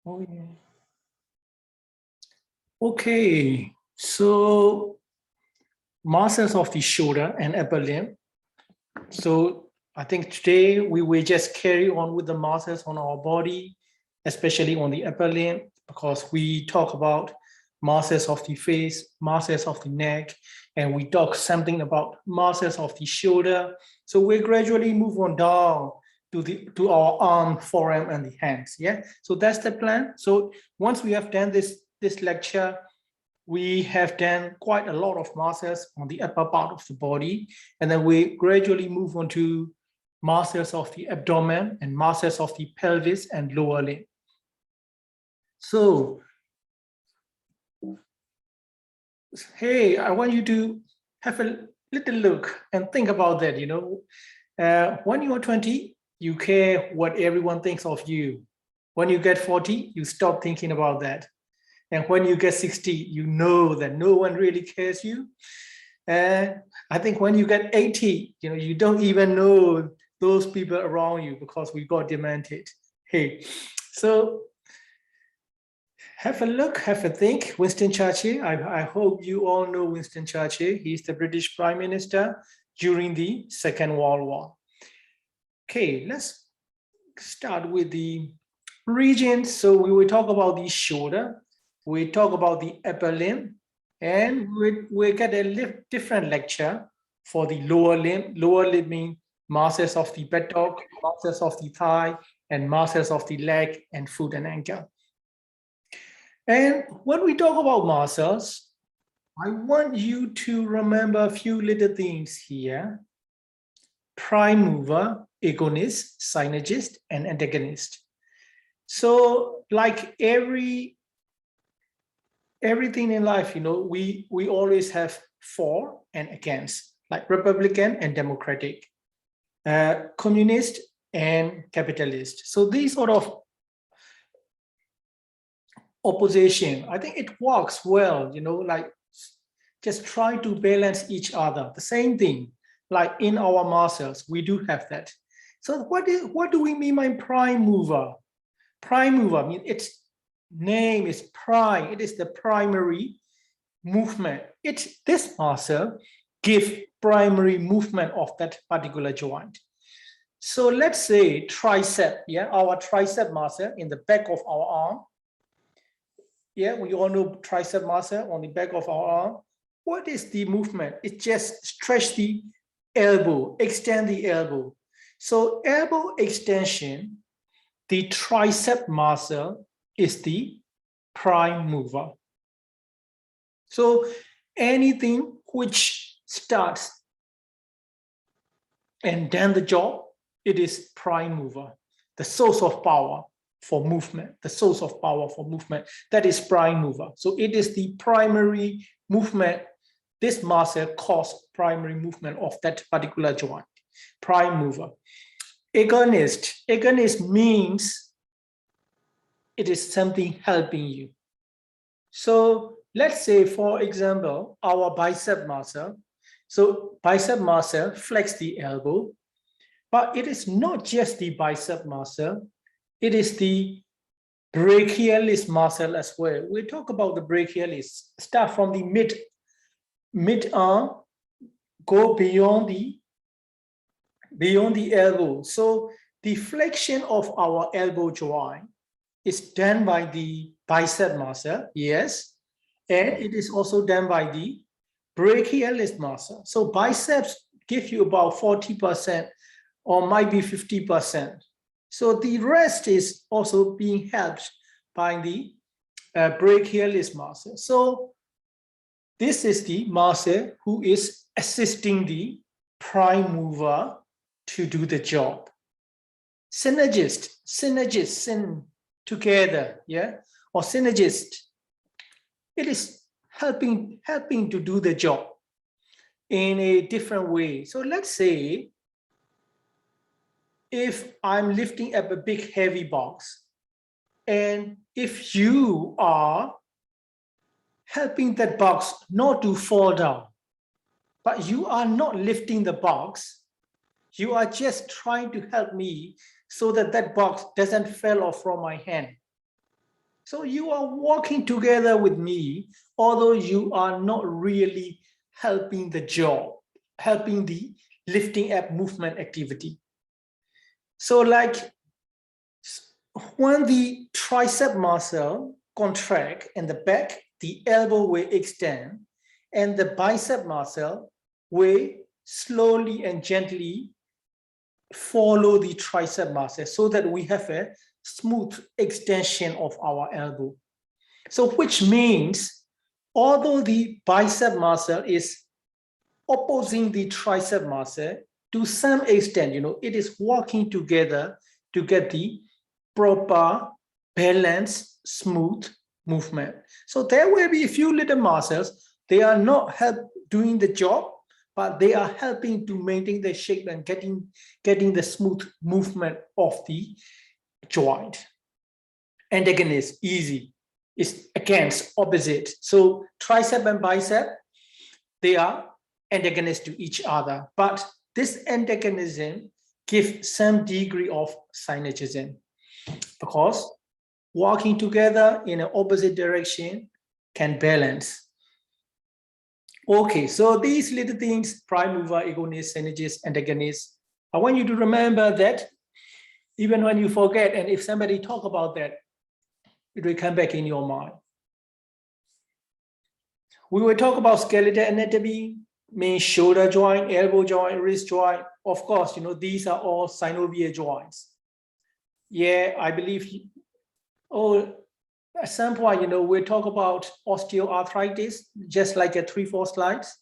Oh, yeah. Okay, so muscles of the shoulder and upper limb. So I think today we will just carry on with the muscles on our body, especially on the upper limb, because we talk about muscles of the face, muscles of the neck, and we talk something about muscles of the shoulder. So we gradually move on down to our arm, forearm, and the hands. Yeah. So that's the plan. So once we have done this lecture, we have done quite a lot of muscles on the upper part of the body, and then we gradually move on to muscles of the abdomen and muscles of the pelvis and lower limb. So, hey, I want you to have a little look and think about that. When you are 20, you care what everyone thinks of you. When you get 40, you stop thinking about that. And when you get 60, you know that no one really cares you. And I think when you get 80, you don't even know those people around you because we got demented. Hey, so have a look, have a think. Winston Churchill, I hope you all know Winston Churchill. He's the British Prime Minister during the Second World War. Okay, let's start with the regions. So we will talk about the shoulder. We talk about the upper limb, and we get a different lecture for the lower limb. Lower limb means muscles of the buttock, muscles of the thigh, and muscles of the leg and foot and ankle. And when we talk about muscles, I want you to remember a few little things here. Prime mover, agonist, synergist, and antagonist. So like everything in life, we always have for and against, like Republican and Democratic, communist and capitalist. So these sort of opposition, I think it works well, like just try to balance each other. The same thing, like in our muscles, we do have that. So what do we mean by prime mover? Prime mover, I mean, its name is prime. It is the primary movement. This muscle gives primary movement of that particular joint. So let's say tricep, our tricep muscle in the back of our arm. Yeah, we all know tricep muscle on the back of our arm. What is the movement? It just stretch the elbow, extend the elbow. So elbow extension, the tricep muscle is the prime mover. So anything which starts and then the job, it is prime mover, the source of power for movement, the source of power for movement, that is prime mover. So it is the primary movement. This muscle causes primary movement of that particular joint, prime mover. Agonist means it is something helping you. So let's say, for example, our bicep muscle. So bicep muscle flex the elbow, but it is not just the bicep muscle, it is the brachialis muscle as well. We talk about the brachialis, start from the mid arm, go beyond the elbow. So the flexion of our elbow joint is done by the bicep muscle, yes, and it is also done by the brachialis muscle. So biceps give you about 40% or might be 50%. So the rest is also being helped by the brachialis muscle. So this is the muscle who is assisting the prime mover to do the job. Synergist, together, or synergist, it is helping to do the job in a different way. So let's say if I'm lifting up a big heavy box, and if you are helping that box not to fall down, but you are not lifting the box, you are just trying to help me so that that box doesn't fall off from my hand. So you are walking together with me, although you are not really helping the job, helping the lifting up movement activity. So like when the tricep muscle contract in the back, the elbow will extend, and the bicep muscle will slowly and gently follow the tricep muscle so that we have a smooth extension of our elbow. So which means, although the bicep muscle is opposing the tricep muscle, to some extent, it is working together to get the proper, balanced, smooth movement. So there will be a few little muscles. They are not doing the job, but they are helping to maintain the shape and getting the smooth movement of the joint. Antagonist, easy, is against, opposite. So tricep and bicep, they are antagonists to each other, but this antagonism gives some degree of synergism, because walking together in an opposite direction can balance. Okay, so these little things, prime mover, agonist, synergist, antagonist, I want you to remember that even when you forget, and if somebody talk about that, it will come back in your mind. We will talk about skeletal anatomy, means shoulder joint, elbow joint, wrist joint. Of course, these are all synovial joints. Yeah, I believe, at some point, we'll talk about osteoarthritis, just like a 3-4 slides,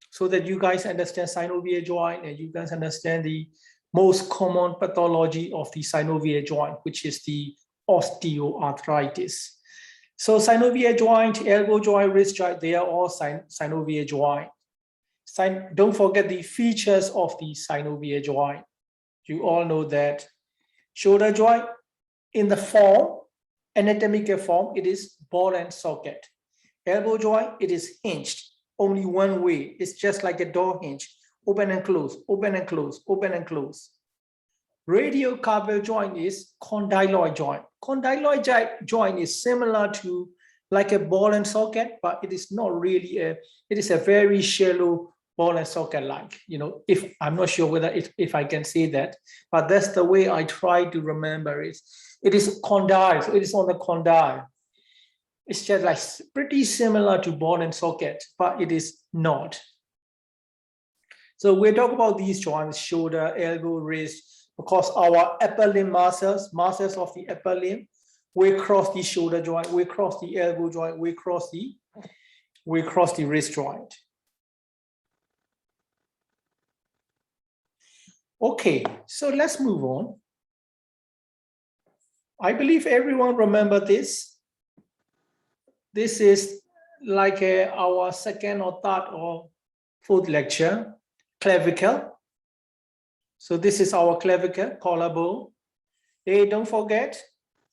so that you guys understand synovial joint and you guys understand the most common pathology of the synovial joint, which is the osteoarthritis. So synovial joint, elbow joint, wrist joint, they are all synovial joint. Don't forget the features of the synovial joint. You all know that shoulder joint, in the form, anatomical form, it is ball and socket. Elbow joint, it is hinged only one way. It's just like a door hinge, open and close, open and close, open and close. Radiocarpal joint is condyloid joint. Condyloid joint is similar to like a ball and socket, but it is not really it is a very shallow ball and socket like, if I'm not sure whether if I can say that, but that's the way I try to remember it. It is condyle, so it is on the condyle. It's just like pretty similar to ball and socket, but it is not. So we'll talk about these joints, shoulder, elbow, wrist, because our upper limb muscles of the upper limb, we cross the shoulder joint, we cross the elbow joint, we cross the wrist joint. Okay, so let's move on. I believe everyone remember this. This is like our second or third or fourth lecture, clavicle. So this is our clavicle, collarbone. Hey, don't forget,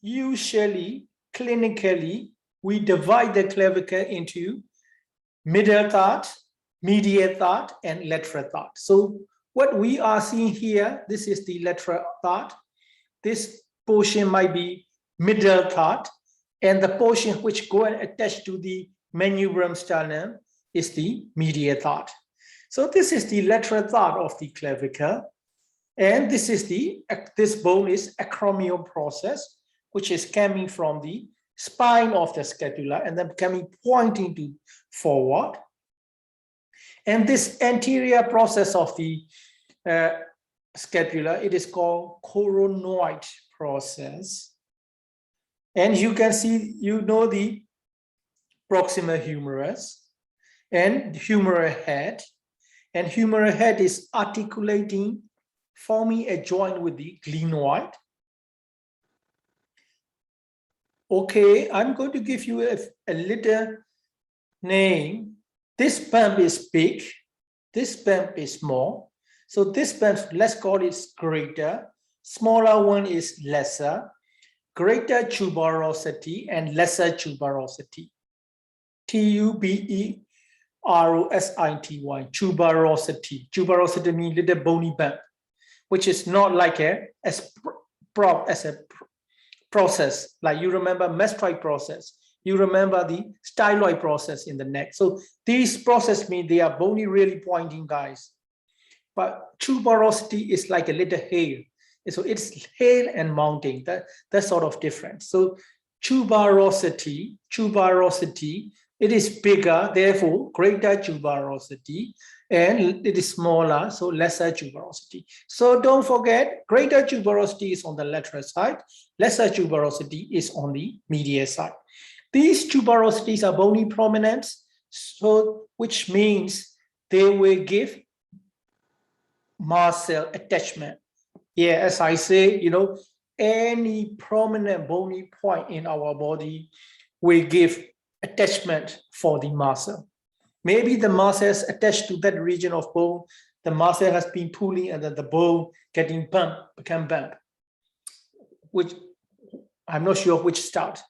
usually, clinically, we divide the clavicle into middle third, medial third, and lateral third. So what we are seeing here, this is the lateral third. This portion might be middle third, and the portion which go and attach to the manubrium sternum is the medial third. So this is the lateral third of the clavicle, and this bone is acromial process, which is coming from the spine of the scapula and then pointing to forward. And this anterior process of the scapula, it is called coronoid process. And you can see, the proximal humerus and humeral head. And humeral head is articulating, forming a joint with the glenoid. Okay, I'm going to give you a little name. This bump is big, this bump is small. So this bump, let's call it greater, smaller one is lesser, greater tuberosity and lesser tuberosity. Tuberosity, tuberosity. Tuberosity means little bony bump, which is not like as process, like you remember mastoid process, you remember the styloid process in the neck. So these process mean they are bony, really pointing guys. But tuberosity is like a little hair. So it's hair and mounting, that's sort of different. So tuberosity, it is bigger, therefore greater tuberosity, and it is smaller, so lesser tuberosity. So don't forget, greater tuberosity is on the lateral side, lesser tuberosity is on the medial side. These tuberosities are bony prominence, so which means they will give mast cell attachment. Yeah, as I say, any prominent bony point in our body will give attachment for the mast cell. Maybe the mast cell is attached to that region of bone, the mast cell has been pulling and then the bone getting become bump, which I'm not sure which start.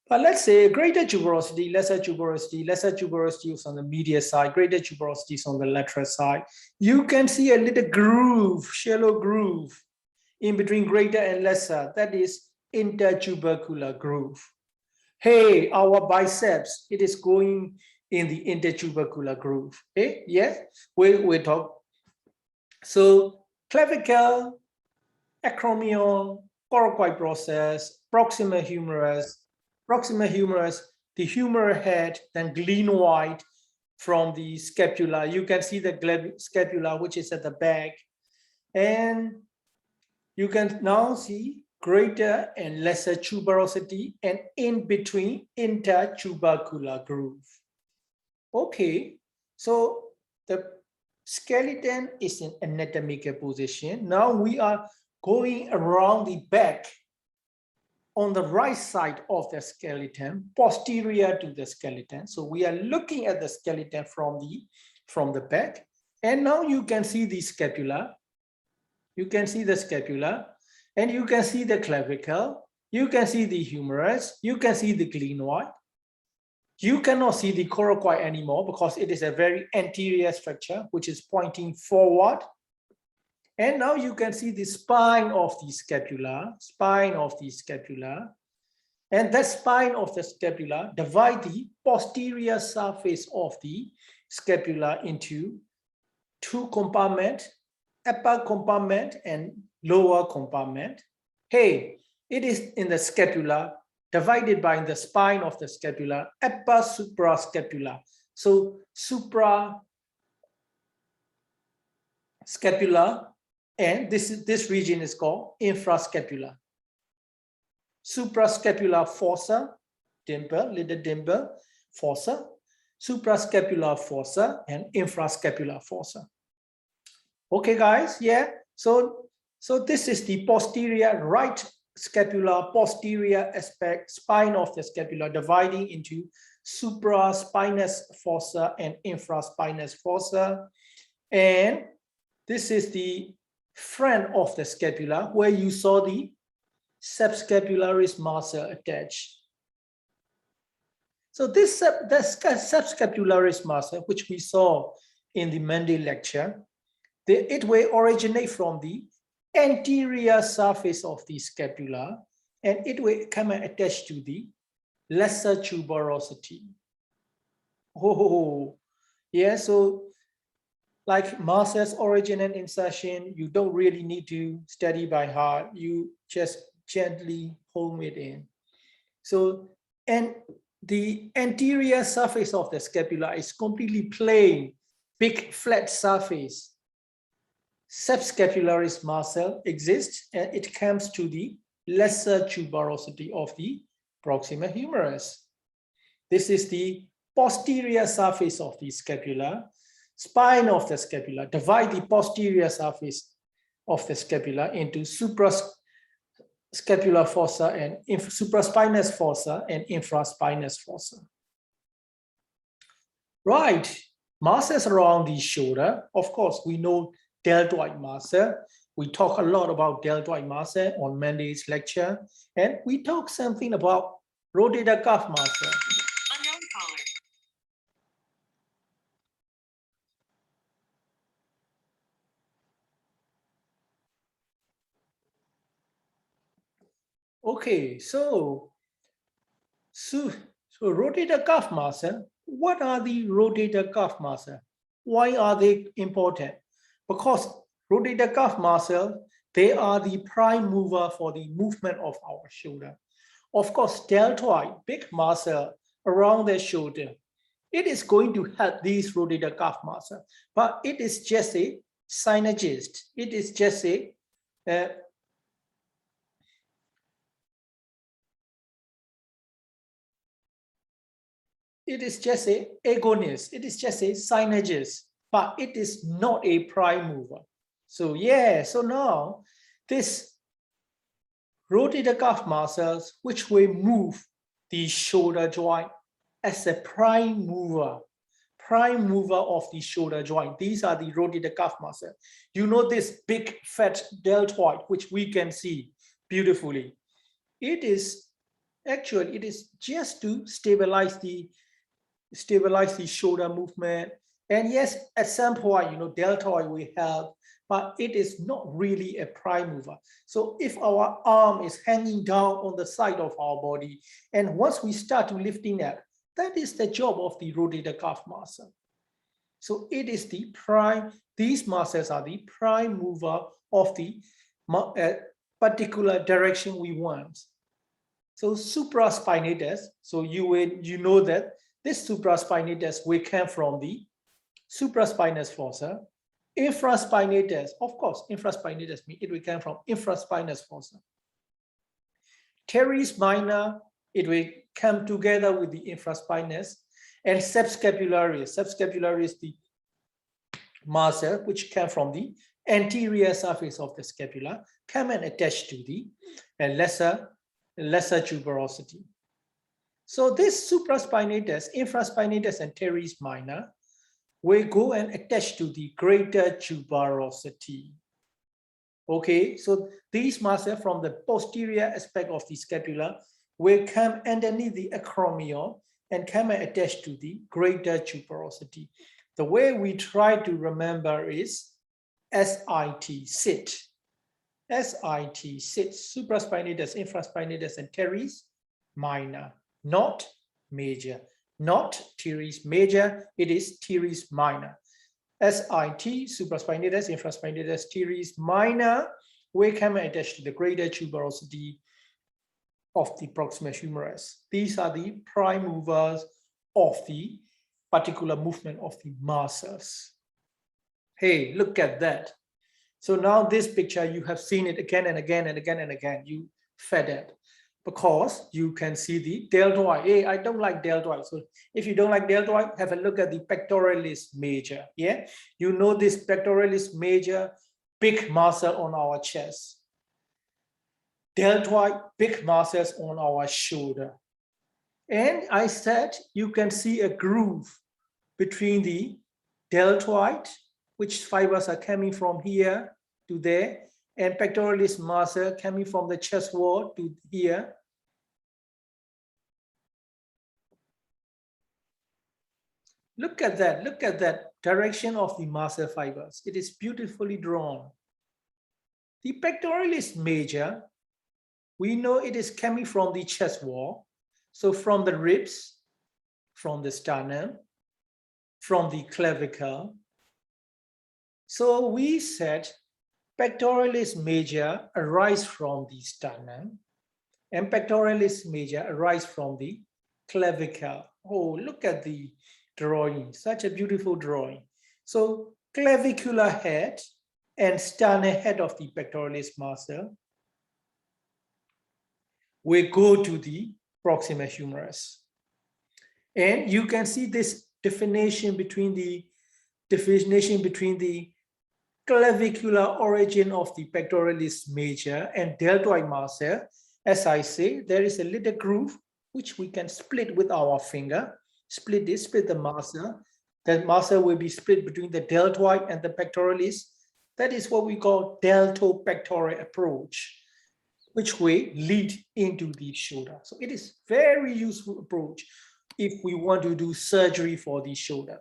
But let's say greater tuberosity, lesser tuberosity is on the medial side, greater tuberosity is on the lateral side. You can see a little groove, shallow groove in between greater and lesser. That is intertubercular groove. Hey, our biceps, it is going in the intertubercular groove. Okay, yes, we talk. So clavicle, acromion, coracoid process, proximal humerus, the humeral head, then glenoid from the scapula. You can see the scapula, which is at the back. And you can now see greater and lesser tuberosity and in between intertubercular groove. Okay, so the skeleton is in anatomical position. Now we are going around the back on the right side of the skeleton, posterior to the skeleton. So we are looking at the skeleton from the back. And now you can see the scapula. You can see the scapula, and you can see the clavicle. You can see the humerus. You can see the glenoid. You cannot see the coracoid anymore because it is a very anterior structure, which is pointing forward. And now you can see the spine of the scapula, and that spine of the scapula divide the posterior surface of the scapula into two compartments, upper compartment and lower compartment. Hey, it is in the scapula, divided by the spine of the scapula, upper suprascapular. So suprascapular, and this region is called infrascapular. Suprascapular fossa, dimple, little dimple, fossa, suprascapular fossa, and infrascapular fossa. Okay, guys, yeah. So this is the posterior right scapula, posterior aspect, spine of the scapula, dividing into supraspinous fossa and infraspinous fossa. And this is the front of the scapula where you saw the subscapularis muscle attached. So this subscapularis muscle, which we saw in the Monday lecture, it will originate from the anterior surface of the scapula, and it will come and attach to the lesser tuberosity. Oh, yeah, so like muscles origin and insertion, you don't really need to study by heart. You just gently home it in. So, and the anterior surface of the scapula is completely plain, big flat surface. Subscapularis muscle exists, and it comes to the lesser tuberosity of the proximal humerus. This is the posterior surface of the scapula. Spine of the scapula, divide the posterior surface of the scapula into suprascapular fossa and supraspinous fossa and infraspinous fossa. Right, muscles around the shoulder. Of course, we know deltoid muscle. We talk a lot about deltoid muscle on Monday's lecture, and we talk something about rotator cuff muscle. Unknown caller. Okay, so rotator cuff muscle. What are the rotator cuff muscle? Why are they important? Because rotator cuff muscle, they are the prime mover for the movement of our shoulder. Of course, deltoid, big muscle around the shoulder, it is going to help these rotator cuff muscle, but it is just a synergist. It is just a it is just a agonist. It is just a synergist, but it is not a prime mover. So yeah, so now this rotator cuff muscles, which will move the shoulder joint as a prime mover of the shoulder joint. These are the rotator cuff muscle. You know this big fat deltoid, which we can see beautifully. It is just to stabilize the shoulder movement. And yes, at some point, deltoid will help, but it is not really a prime mover. So if our arm is hanging down on the side of our body, and once we start to lifting that is the job of the rotator cuff muscle. So it is the prime, these muscles are the prime mover of the particular direction we want. So supraspinatus, so you know that this supraspinatus will come from the supraspinous fossa. Infraspinatus, of course, infraspinatus, it will come from infraspinous fossa. Teres minor, it will come together with the infraspinous. And subscapularis, the muscle which come from the anterior surface of the scapula, come and attach to the lesser tuberosity. So this supraspinatus, infraspinatus, and teres minor will go and attach to the greater tuberosity. Okay, so these muscles from the posterior aspect of the scapula will come underneath the acromion and come and attach to the greater tuberosity. The way we try to remember is SIT, sit. SIT, sit, supraspinatus, infraspinatus, and teres minor, not major, not teres major, it is teres minor. SIT, supraspinatus, infraspinatus, teres minor, will come and attach to the greater tuberosity of the proximus humerus. These are the prime movers of the particular movement of the muscles. Hey, look at that. So now this picture, you have seen it again and again and again and again. You fed it because you can see the deltoid. Hey, I don't like deltoid. So if you don't like deltoid, have a look at the pectoralis major. Yeah, you know this pectoralis major, big muscle on our chest. Deltoid, big muscles on our shoulder. And I said you can see a groove between the deltoid, which fibers are coming from here to there, and pectoralis muscle coming from the chest wall to here. Look at that direction of the muscle fibers. It is beautifully drawn. The pectoralis major, we know it is coming from the chest wall. So from the ribs, from the sternum, from the clavicle. So we said pectoralis major arise from the sternum and pectoralis major arise from the clavicle. Oh, look at the drawing, such a beautiful drawing. So clavicular head and sternal head of the pectoralis muscle will go to the proximus humerus. And you can see this definition between the clavicular origin of the pectoralis major and deltoid muscle. As I say, there is a little groove which we can split with our finger. Split the muscle. That muscle will be split between the deltoid and the pectoralis. That is what we call deltopectoral approach, which will lead into the shoulder. So it is very useful approach if we want to do surgery for the shoulder.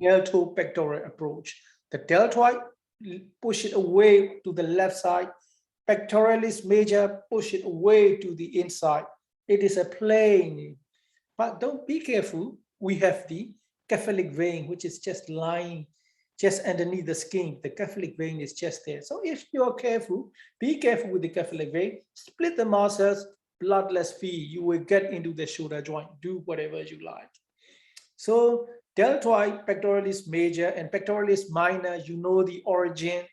Deltopectoral approach. The deltoid, push it away to the left side, pectoralis major, push it away to the inside. It is a plane, but don't be careful. We have the cephalic vein, which is just lying just underneath the skin. The cephalic vein is just there. So if you're careful, be careful with the cephalic vein, split the muscles, bloodless feed, you will get into the shoulder joint, do whatever you like. So deltoid, pectoralis major and pectoralis minor, you know the origin,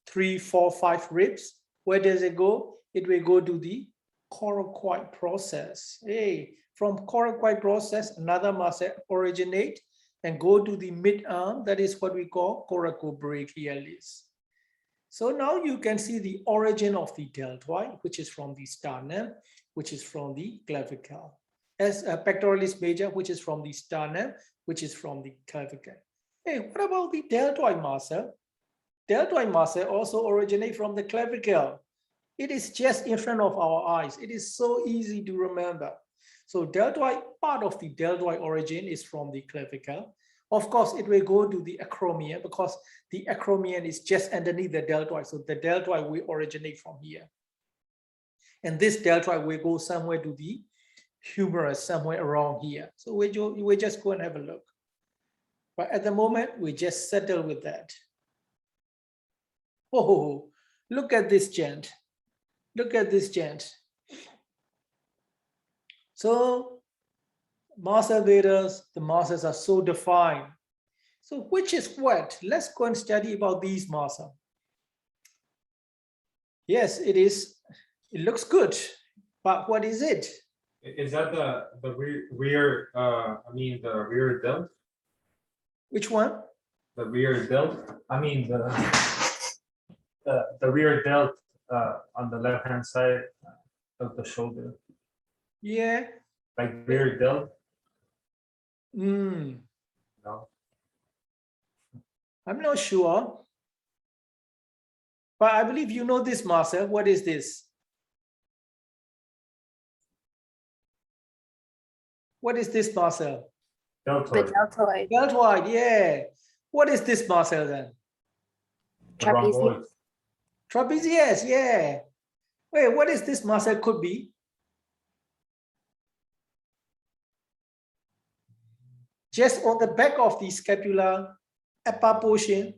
3, 4, 5 ribs. Where does it go? It will go to the coracoid process. Hey, from coracoid process, another muscle originate and go to the mid-arm. That is what we call coracobrachialis. So now you can see the origin of the deltoid, which is from the sternum, which is from the clavicle. As a pectoralis major, which is from the sternum, which is from the clavicle. Hey, what about the deltoid muscle? Deltoid muscle also originate from the clavicle. It is just in front of our eyes. It is so easy to remember. So deltoid, part of the deltoid origin is from the clavicle. Of course, it will go to the acromion because the acromion is just underneath the deltoid. So the deltoid will originate from here. And this deltoid will go somewhere to the humerus, somewhere around here. So we just go and have a look. But at the moment, we just settle with that. Oh, look at this gent. Look at this gent. So muscle betas, the muscles are so defined. So which is what? Let's go and study about these muscles. Yes, it is. It looks good, but what is it? Is that the rear the rear delt? Which one? The rear delt. I mean the rear delt on the left hand side of the shoulder. Yeah. Like rear delt. No. I'm not sure. But I believe you know this muscle. What is this? What is this muscle? Deltoid. The deltoid. Deltoid, yeah. What is this muscle then? Trapezius. Trapezius, yeah. Wait, what is this muscle could be? Just on the back of the scapula, upper portion.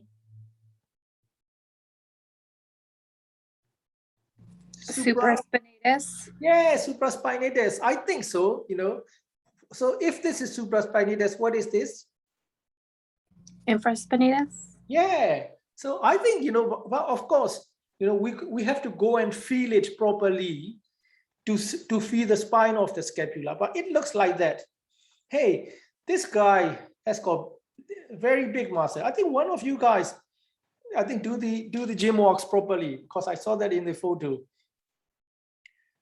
Supraspinatus. Yeah, supraspinatus. I think so, you know. So if this is supraspinatus, what is this? Infraspinatus. Yeah. So I think, you know, well, of course, you know, we have to go and feel it properly to feel the spine of the scapula, but it looks like that. Hey, this guy has got very big muscle. I think one of you guys, I think do the gym walks properly because I saw that in the photo.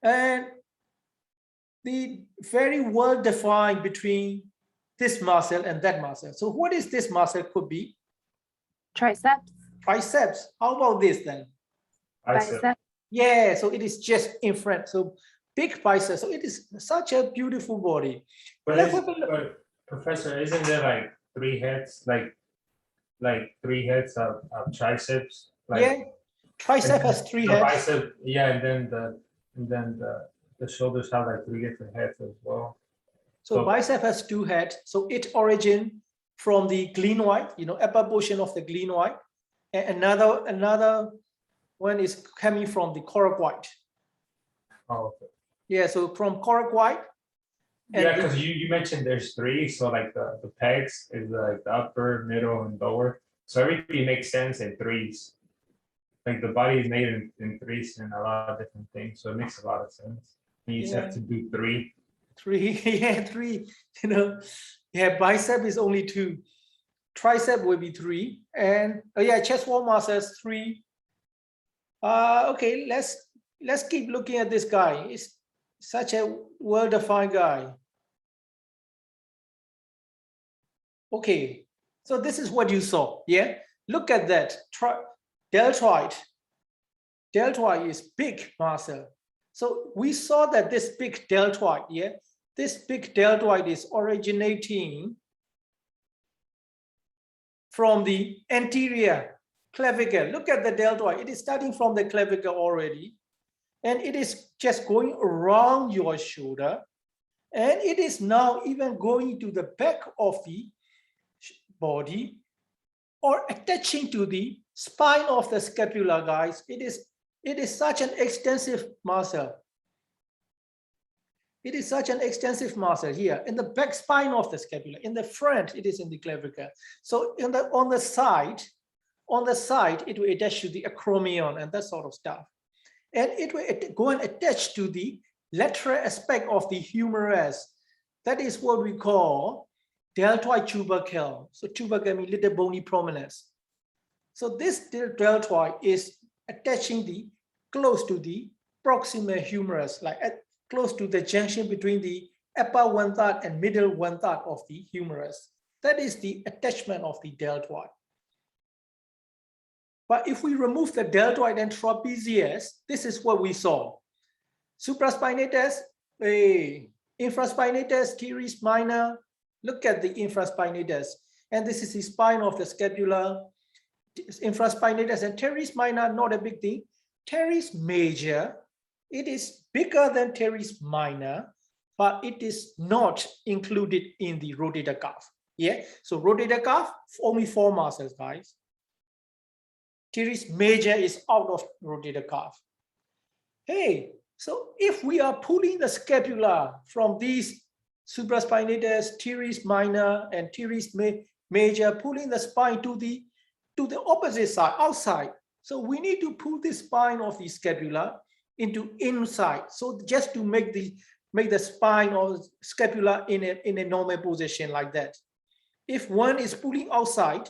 And the very well defined between this muscle and that muscle. So what is this muscle could be? Triceps. Triceps. How about this then? Bicep. Yeah, so it is just in front. So big biceps. So it is such a beautiful body. But Professor, isn't there like 3 heads, like 3 heads of triceps? Like, yeah, tricep has 3 heads. Bicep, yeah, and then the shoulders have like 3 different heads as well. So bicep has 2 heads. So it origin from the glenoid, you know, upper portion of the glenoid, and another one is coming from the coracoid. Oh, okay. Yeah, so from coracoid. Yeah, because you mentioned there's 3, so like the pegs is like the upper, middle, and lower. So everything makes sense in 3s. Like the body is made in 3s and a lot of different things, so it makes a lot of sense. And you just have to do 3. 3, yeah, 3. You know, yeah, bicep is only 2. Tricep will be 3, and yeah, chest wall muscles 3. Okay, let's keep looking at this guy. He's such a well-defined guy. Okay, so this is what you saw. Yeah, look at that. Deltoid. Deltoid is big muscle. So we saw that this big deltoid, yeah, this big deltoid is originating from the anterior clavicle. Look at the deltoid. It is starting from the clavicle already. and it is just going around your shoulder, and it is now even going to the back of the body or attaching to the spine of the scapula, guys. It is such an extensive muscle. It is such an extensive muscle here in the back spine of the scapula. In the front, it is in the clavicle. So on the side, it will attach to the acromion and that sort of stuff. And it will go and attach to the lateral aspect of the humerus. That is what we call deltoid tubercle. So tubercle means little bony prominence. So this deltoid is attaching close to the proximal humerus, like close to the junction between the upper 1/3 and middle 1/3 of the humerus. That is the attachment of the deltoid. But if we remove the deltoid and trapezius, this is what we saw. Supraspinatus, infraspinatus, teres minor. Look at the infraspinatus. And this is the spine of the scapula. Infraspinatus and teres minor, not a big thing. Teres major, it is bigger than teres minor, but it is not included in the rotator cuff. Yeah, so rotator cuff, only 4 muscles, guys. Teres major is out of rotator cuff. Hey, so if we are pulling the scapula from these supraspinatus, teres minor, and teres major, pulling the spine to the opposite side, outside. So we need to pull the spine of the scapula into inside. So just to make the spine or scapula in a normal position like that. If one is pulling outside,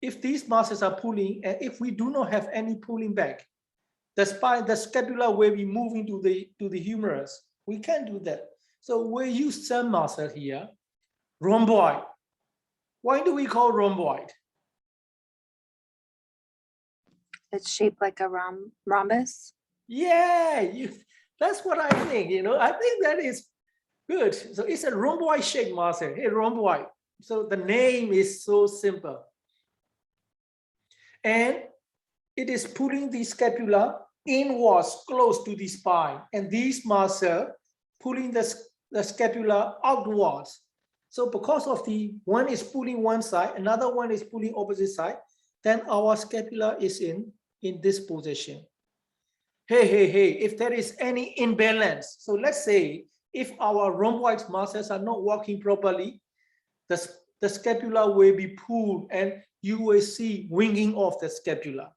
if these muscles are pulling, and if we do not have any pulling back, the spine, the scapula will be moving to the humerus. We can't do that. So we use some muscle here, rhomboid. Why do we call rhomboid? It's shaped like a rhombus. Yeah, that's what I think. I think that is good. So it's a rhomboid shaped muscle. Hey, rhomboid. So the name is so simple. And it is pulling the scapula inwards close to the spine, and these muscles pulling the scapula outwards. So because of one is pulling one side, another one is pulling opposite side, then our scapula is in this position. Hey, if there is any imbalance, so let's say if our rhomboid muscles are not working properly, the scapula will be pulled and you will see winging of the scapula.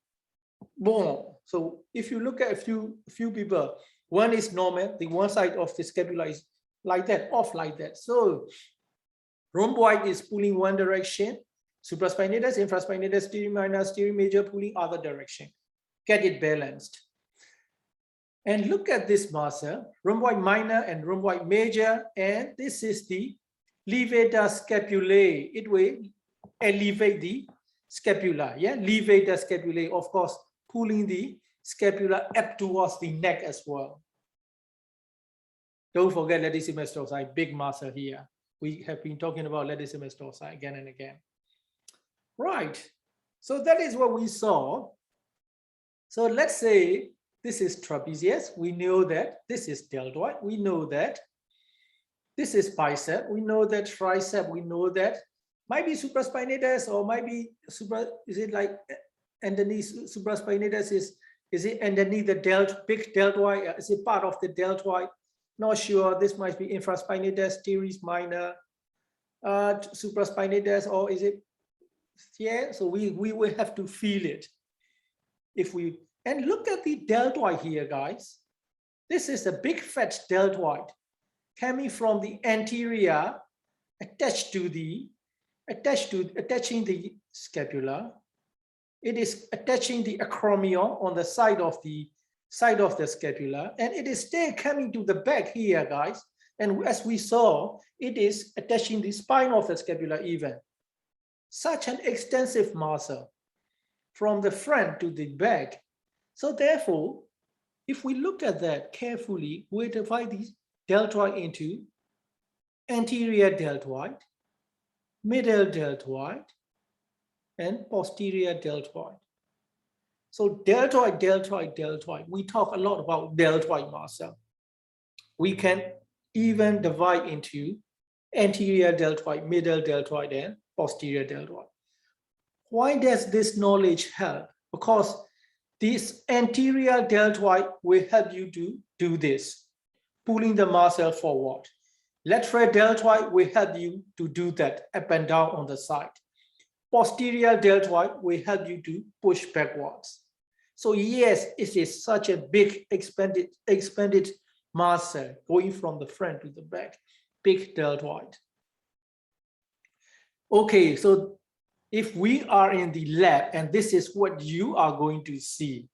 Boom. So if you look at a few people, one is normal, the one side of the scapula is like that, off like that. So rhomboid is pulling one direction, supraspinatus, infraspinatus, teres minor, teres major pulling other direction. Get it balanced. And look at this muscle, rhomboid minor and rhomboid major, and this is the levator scapulae. It will elevate the scapula, yeah, levator scapulae, of course, pulling the scapula up towards the neck as well. Don't forget latissimus dorsi, big muscle here. We have been talking about latissimus dorsi again and again. Right, so that is what we saw. So let's say this is trapezius. We know that this is deltoid. We know that this is bicep. We know that tricep. We know that might be supraspinatus or might be is it like underneath supraspinatus? Is it underneath the big deltoid? Is it part of the deltoid? Not sure. This might be infraspinatus, teres minor, supraspinatus, or is it? Yeah. So we will have to feel it. And look at the deltoid here, guys. This is a big fat deltoid coming from the anterior, attaching the scapula. It is attaching the acromion on the side of the scapula, and it is still coming to the back here, guys. And as we saw, it is attaching the spine of the scapula even. Such an extensive muscle from the front to the back. So therefore, if we look at that carefully, we divide the deltoid into anterior deltoid, middle deltoid, and posterior deltoid. So deltoid, deltoid, deltoid. We talk a lot about deltoid muscle. We can even divide into anterior deltoid, middle deltoid, and posterior deltoid. Why does this knowledge help? Because this anterior deltoid will help you to do this, pulling the muscle forward. Lateral deltoid will help you to do that up and down on the side. Posterior deltoid will help you to push backwards. So yes, it is such a big expanded muscle going from the front to the back, big deltoid. Okay, so if we are in the lab and this is what you are going to see.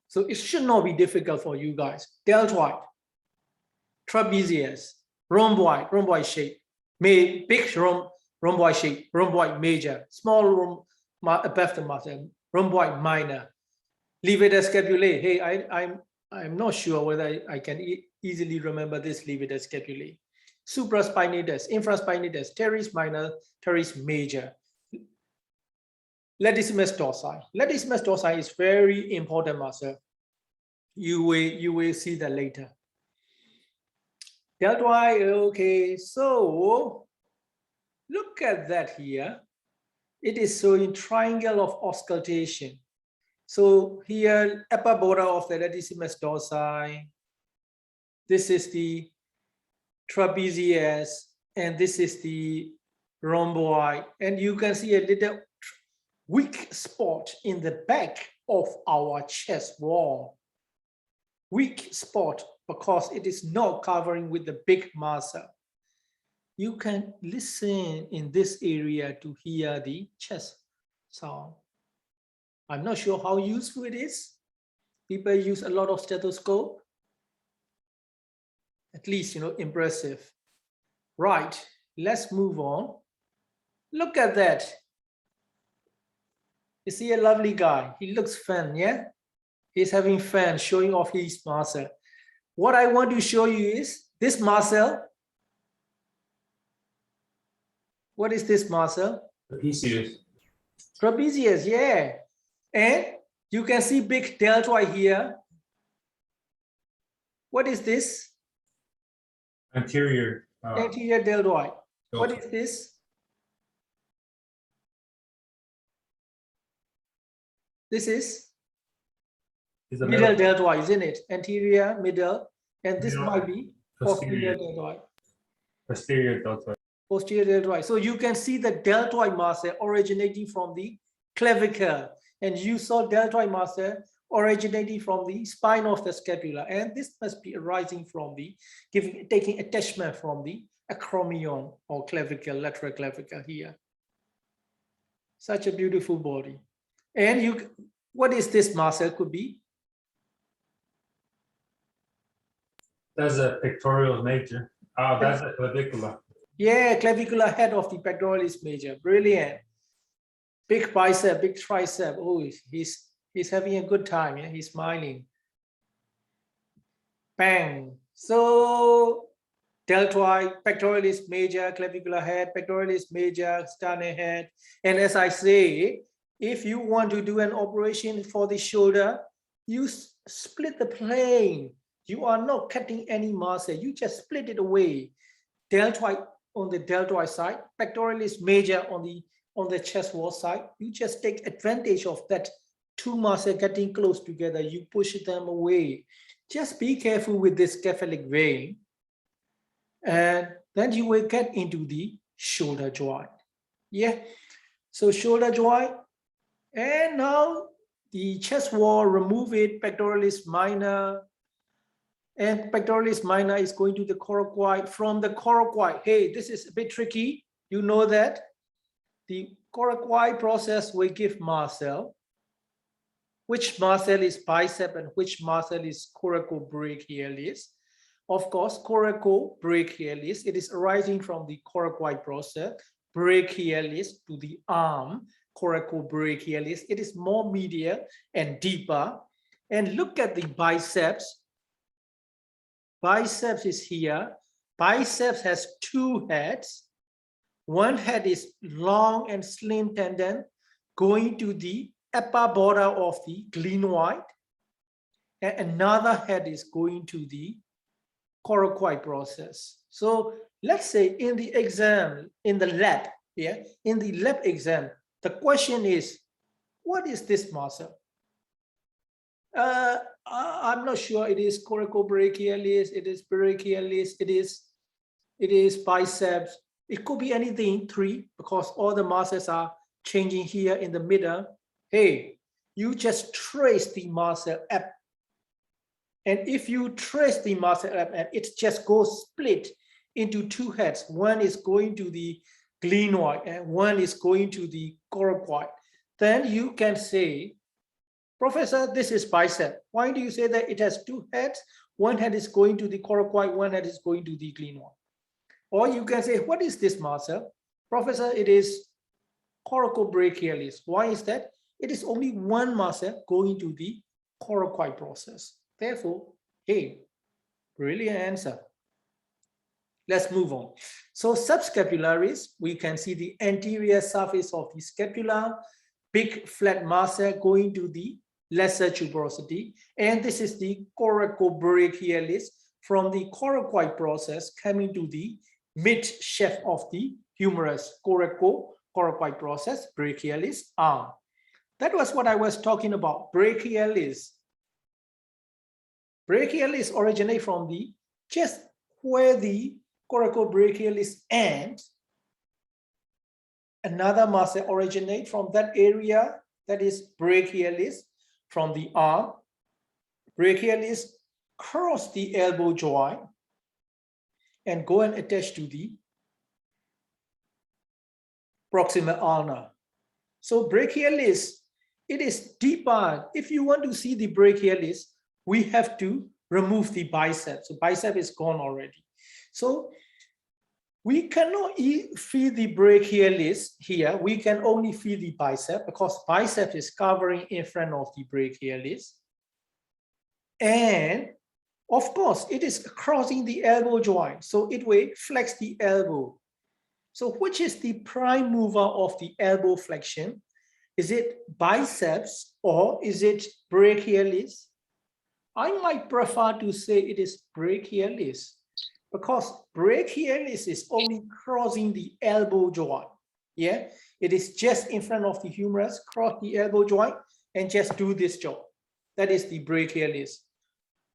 So it should not be difficult for you guys. Deltoid, trapezius, rhomboid shape, big rhomboid shape, rhomboid major, small rhomb above the muscle, rhomboid minor, levator scapulae. Hey, I'm not sure whether I can easily remember this levator scapulae. Supraspinatus, infraspinatus, teres minor, teres major. Latissimus dorsi. Latissimus dorsi is very important muscle. You will see that later. Deltoid, okay, so look at that here. It is showing triangle of auscultation. So here, upper border of the latissimus dorsi. This is the trapezius, and this is the rhomboid. And you can see a little weak spot in the back of our chest wall. Weak spot because it is not covering with the big muscle. You can listen in this area to hear the chest sound. I'm not sure how useful it is. People use a lot of stethoscope. At least, impressive. Right, let's move on. Look at that. You see a lovely guy. He looks fun, yeah? He's having fun showing off his muscle. What I want to show you is this muscle. What is this muscle? Trapezius. Trapezius, yeah. And you can see big deltoid here. What is this? Anterior. Anterior deltoid. What is this? This is the middle deltoid, isn't it? Anterior, middle, and this Middle, might be posterior deltoid. Posterior deltoid. Posterior deltoid. So you can see the deltoid muscle originating from the clavicle, and you saw deltoid muscle originating from the spine of the scapula, and this must be arising from the taking attachment from the acromion or clavicle, lateral clavicle here. Such a beautiful body. And what is this muscle could be? That's a pectoralis major. Oh, that's a clavicular. Yeah, clavicular head of the pectoralis major. Brilliant. Big bicep, big tricep. Oh, he's having a good time. Yeah, he's smiling. Bang. So deltoid, pectoralis major, clavicular head, pectoralis major, sternal head. And as I say, if you want to do an operation for the shoulder, you split the plane. You are not cutting any muscle. You just split it away. Deltoid on the deltoid side, pectoralis major on the chest wall side. You just take advantage of that two muscles getting close together. You push them away. Just be careful with this cephalic vein. And then you will get into the shoulder joint. Yeah. So shoulder joint. And now the chest wall, remove it, pectoralis minor. And pectoralis minor is going to the coracoid. From the coracoid, hey, this is a bit tricky. You know that the coracoid process will give muscle. Which muscle is bicep and which muscle is coracobrachialis? Of course, coracobrachialis, it is arising from the coracoid process. Brachialis to the arm, coracobrachialis. It is more medial and deeper. And look at the biceps. Biceps is here. Biceps has two heads. One head is long and slim tendon going to the upper border of the glenoid, and another head is going to the coracoid process. So let's say in the exam, in the lab, in the lab exam, the question is, what is this muscle? I'm not sure it is coracobrachialis, it is brachialis, it is biceps. It could be anything, 3, because all the muscles are changing here in the middle. Hey, you just trace the muscle up. And if you trace the muscle up and it just goes split into 2 heads, one is going to the glenoid and one is going to the coracoid, then you can say, Professor, this is bicep. Why do you say that it has 2 heads? One head is going to the coracoid, one head is going to the glenoid. Or you can say, what is this muscle? Professor, it is coracobrachialis. Why is that? It is only one muscle going to the coracoid process. Therefore, hey, brilliant answer. Let's move on. So subscapularis, we can see the anterior surface of the scapula, big flat muscle going to the lesser tuberosity. And this is the coracobrachialis from the coracoid process coming to the mid shaft of the humerus, coracoid process, brachialis arm. That was what I was talking about, brachialis. Brachialis originate from the just where the coracobrachialis ends. Another muscle originate from that area, that is brachialis, from the arm. Brachialis cross the elbow joint and go and attach to the proximal ulna. So brachialis, it is deeper. If you want to see the brachialis, we have to remove the bicep. So bicep is gone already. So we cannot feel the brachialis here. We can only feel the bicep because bicep is covering in front of the brachialis. And of course, it is crossing the elbow joint. So it will flex the elbow. So which is the prime mover of the elbow flexion? Is it biceps or is it brachialis? I might prefer to say it is brachialis because brachialis is only crossing the elbow joint. Yeah, it is just in front of the humerus, cross the elbow joint and just do this job. That is the brachialis.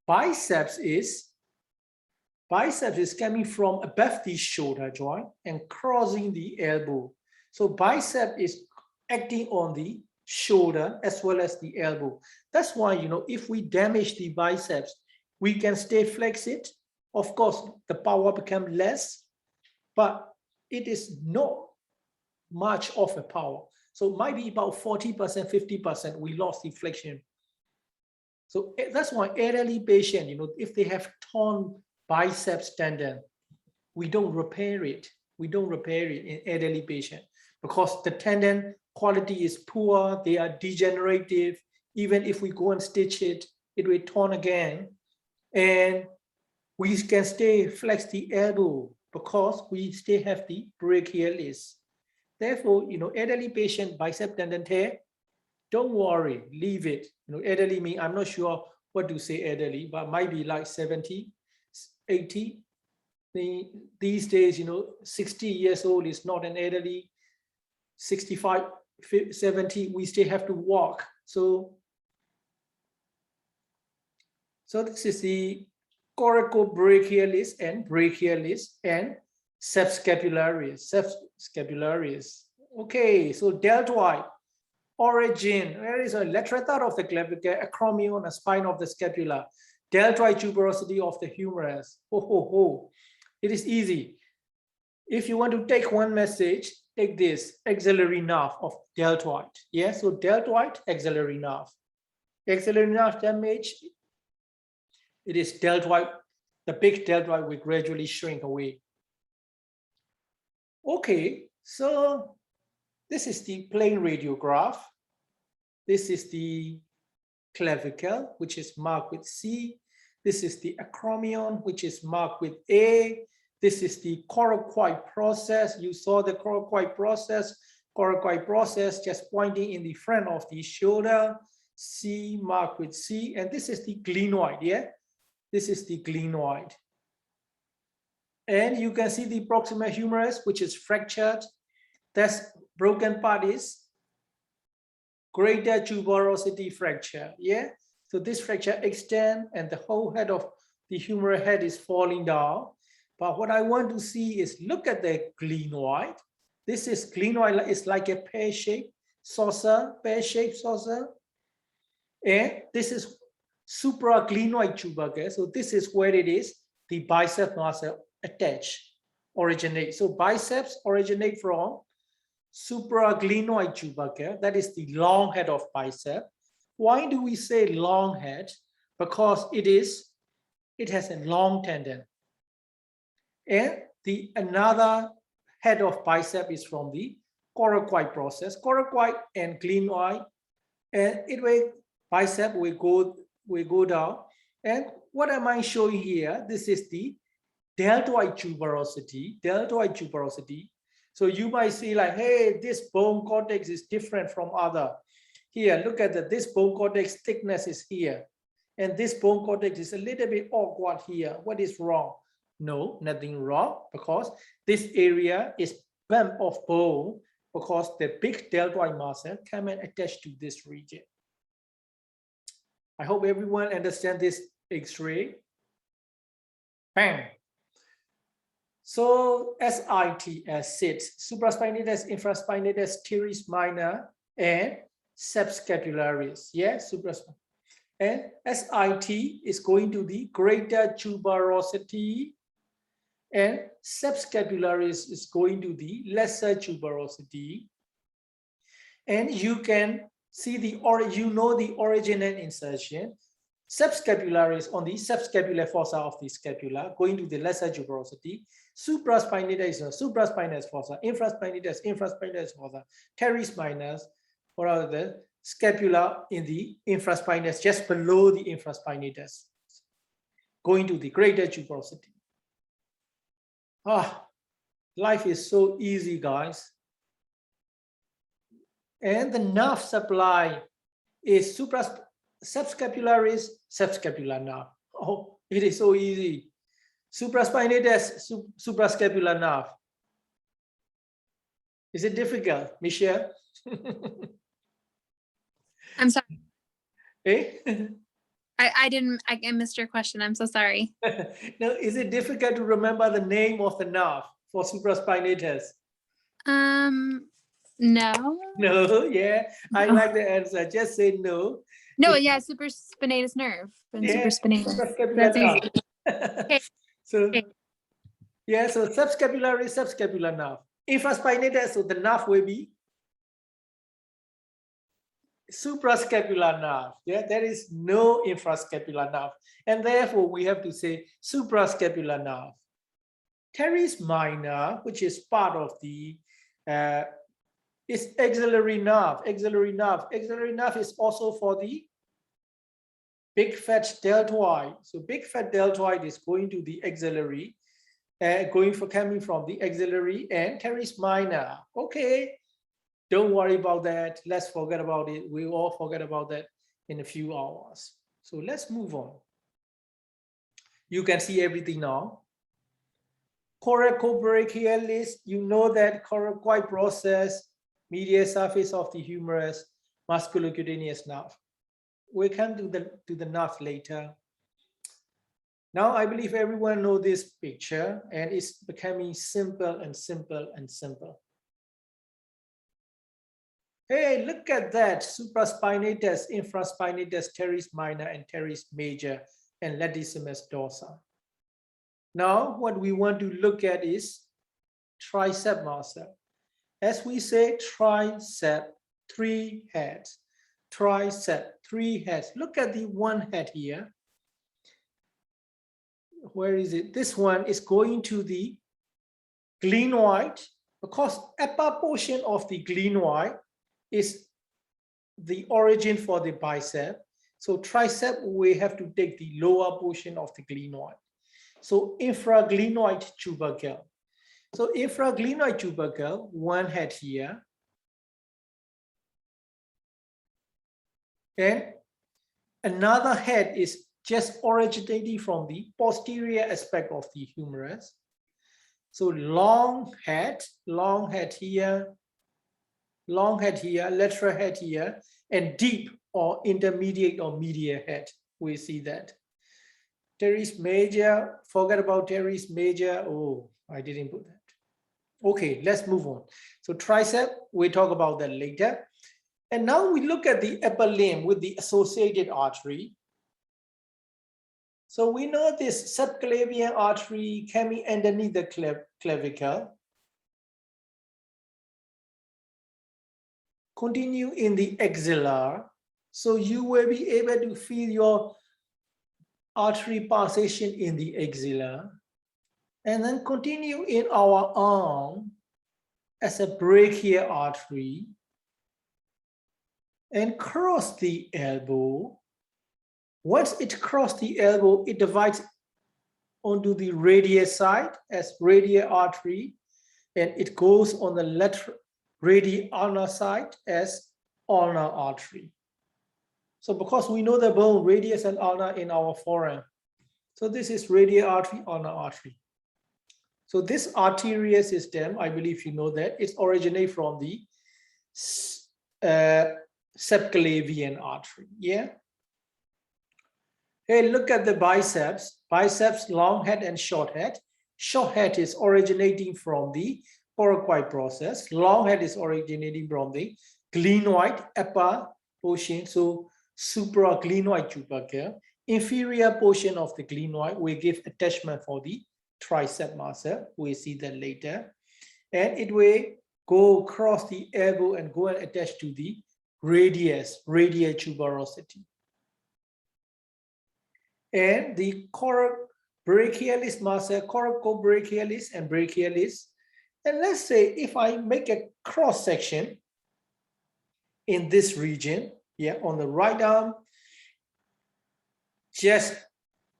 Biceps is coming from above the shoulder joint and crossing the elbow. So bicep is acting on the shoulder as well as the elbow. That's why, you know, if we damage the biceps, we can stay flex it. Of course, the power becomes less, but it is not much of a power. So it might be about 40%, 50%, we lost the flexion. So that's why elderly patient, you know, if they have torn biceps tendon, we don't repair it. We don't repair it in elderly patient because the tendon quality is poor, they are degenerative. Even if we go and stitch it, it will torn again. And we can stay flex the elbow because we still have the brachialis. Therefore, you know, elderly patient bicep tendon tear, don't worry, leave it. You know, elderly mean, I'm not sure what to say elderly, but might be like 70, 80. These days, you know, 60 years old is not an elderly. 65, 70, we still have to walk. So this is the coracobrachialis and brachialis and subscapularis. Okay, so deltoid origin, where is a lateral third of the clavicle, acromion, a spine of the scapula, deltoid tuberosity of the humerus. It is easy. If you want to take one message, take this axillary nerve of deltoid. Yeah, so deltoid axillary nerve. Axillary nerve damage, it is deltoid, the big deltoid will gradually shrink away. Okay, so this is the plain radiograph. This is the clavicle, which is marked with C. This is the acromion, which is marked with A. This is the coracoid process. You saw the coracoid process. Coracoid process just pointing in the front of the shoulder. C marked with C, and this is the glenoid. Yeah, this is the glenoid. And you can see the proximal humerus, which is fractured. That's broken part is greater tuberosity fracture. Yeah, so this fracture extends and the whole head of the humeral head is falling down. But what I want to see is look at the glenoid. This is glenoid, it's like a pear-shaped saucer, pear-shaped saucer. And this is supraglenoid tubercle. So this is where it is, the bicep muscle attached, originate. So biceps originate from supraglenoid tubercle. That is the long head of bicep. Why do we say long head? Because it has a long tendon. And the another head of bicep is from the coracoid process. Coracoid and glenoid, and it will bicep will go down. And what am I showing here? This is the deltoid tuberosity. Deltoid tuberosity. So you might see like, hey, this bone cortex is different from other. Here, look at that. This bone cortex thickness is here, and this bone cortex is a little bit awkward here. What is wrong? No, nothing wrong, because this area is bump of bone because the big deltoid muscle come and attach to this region. I hope everyone understands this X-ray. Bang. So SIT as sits, supraspinatus, infraspinatus, teres minor, and subscapularis. Yeah, supraspinatus. And SIT is going to the greater tuberosity, and subscapularis is going to the lesser tuberosity. And you can see the origin and insertion. Subscapularis on the subscapular fossa of the scapula, going to the lesser tuberosity. Supraspinatus is supraspinatus fossa, infraspinatus fossa, teres minor, or other scapula in the infraspinatus, just below the infraspinatus, going to the greater tuberosity. Life is so easy, guys. And the nerve supply is subscapularis, subscapular nerve. Oh, it is so easy. Supraspinatus, suprascapular nerve. Is it difficult, Michelle? I'm sorry. Eh? I missed your question. I'm so sorry. No, is it difficult to remember the name of the nerve for supraspinatus? No. No, yeah, I like the answer. Just say no. No, yeah, supraspinatus nerve and Yeah, supraspinatus. suprascapular That's nerve. easy. So, Okay. yeah, so subscapular is subscapular nerve. Infraspinatus, so the nerve will be suprascapular nerve. Yeah, there is no infrascapular nerve, and therefore we have to say suprascapular nerve. Teres minor, which is part of the is axillary nerve. Axillary nerve is also for the big fat deltoid. So big fat deltoid is going to the axillary, coming from the axillary, and teres minor. Okay. Don't worry about that. Let's forget about it. We all forget about that in a few hours. So let's move on. You can see everything now. Coracobrachialis, you know that coracoid process, medial surface of the humerus, musculocutaneous nerve. We come to the nerve later. Now I believe everyone knows this picture, and it's becoming simple and simple and simple. Hey, look at that, supraspinatus, infraspinatus, teres minor, and teres major, and latissimus dorsi. Now, what we want to look at is tricep muscle. As we say, tricep, 3 heads. Tricep, 3 heads. Look at the one head here. Where is it? This one is going to the glenoid, because upper portion of the glenoid is the origin for the bicep. So tricep, we have to take the lower portion of the glenoid. So infraglenoid tubercle. So infraglenoid tubercle, one head here. And another head is just originating from the posterior aspect of the humerus. So long head here, lateral head here, and deep or intermediate or medial head. We see that. Teres major, forget about teres major. Oh, I didn't put that. Okay, let's move on. So tricep, we talk about that later. And now we look at the upper limb with the associated artery. So we know this subclavian artery coming underneath the clavicle. Continue in the axilla. So you will be able to feel your artery pulsation in the axilla. And then continue in our arm as a brachial artery. And cross the elbow. Once it crosses the elbow, it divides onto the radial side as radial artery, and it goes on the lateral radial ulnar side as ulnar artery. So because we know the bone radius and ulnar in our forearm, so this is radial artery, ulnar artery. So this arterial system, I believe you know that, it originates from the subclavian artery. Yeah. Hey, look at the biceps. Biceps, long head and short head. Short head is originating from the coracoid process. Long head is originating from the glenoid upper portion. So supraglenoid tubercle. Inferior portion of the glenoid will give attachment for the tricep muscle. We'll see that later. And it will go across the elbow and go and attach to the radius, radial tuberosity. And the coracobrachialis muscle, coracobrachialis and brachialis. And let's say if I make a cross section in this region, yeah, on the right arm, just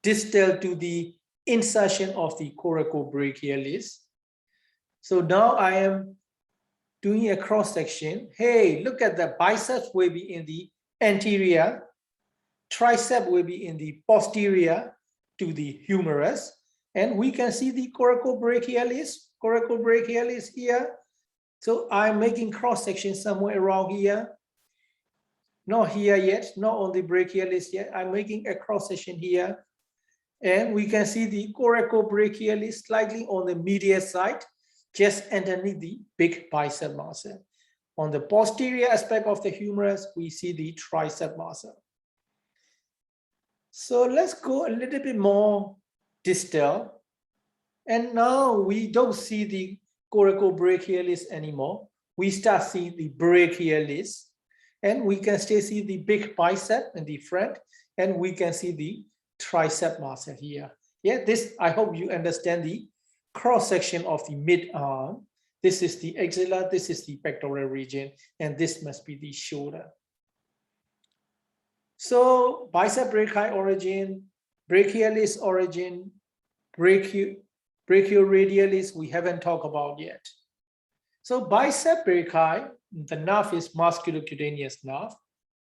distal to the insertion of the coracobrachialis. So now I am doing a cross section. Hey, look at the biceps will be in the anterior. Tricep will be in the posterior to the humerus, and we can see the coracobrachialis here. So I'm making cross section somewhere around here. Not here yet, not on the brachialis yet. I'm making a cross section here, and we can see the coracobrachialis slightly on the medial side, just underneath the big bicep muscle. On the posterior aspect of the humerus, we see the tricep muscle. So let's go a little bit more distal. And now we don't see the coracobrachialis anymore. We start seeing the brachialis. And we can still see the big bicep in the front. And we can see the tricep muscle here. Yeah, this, I hope you understand the cross-section of the mid-arm. This is the axilla, this is the pectoral region, and this must be the shoulder. So bicep brachii origin, brachialis origin, brachioradialis, we haven't talked about yet. So bicep brachii, the nerve is musculocutaneous nerve.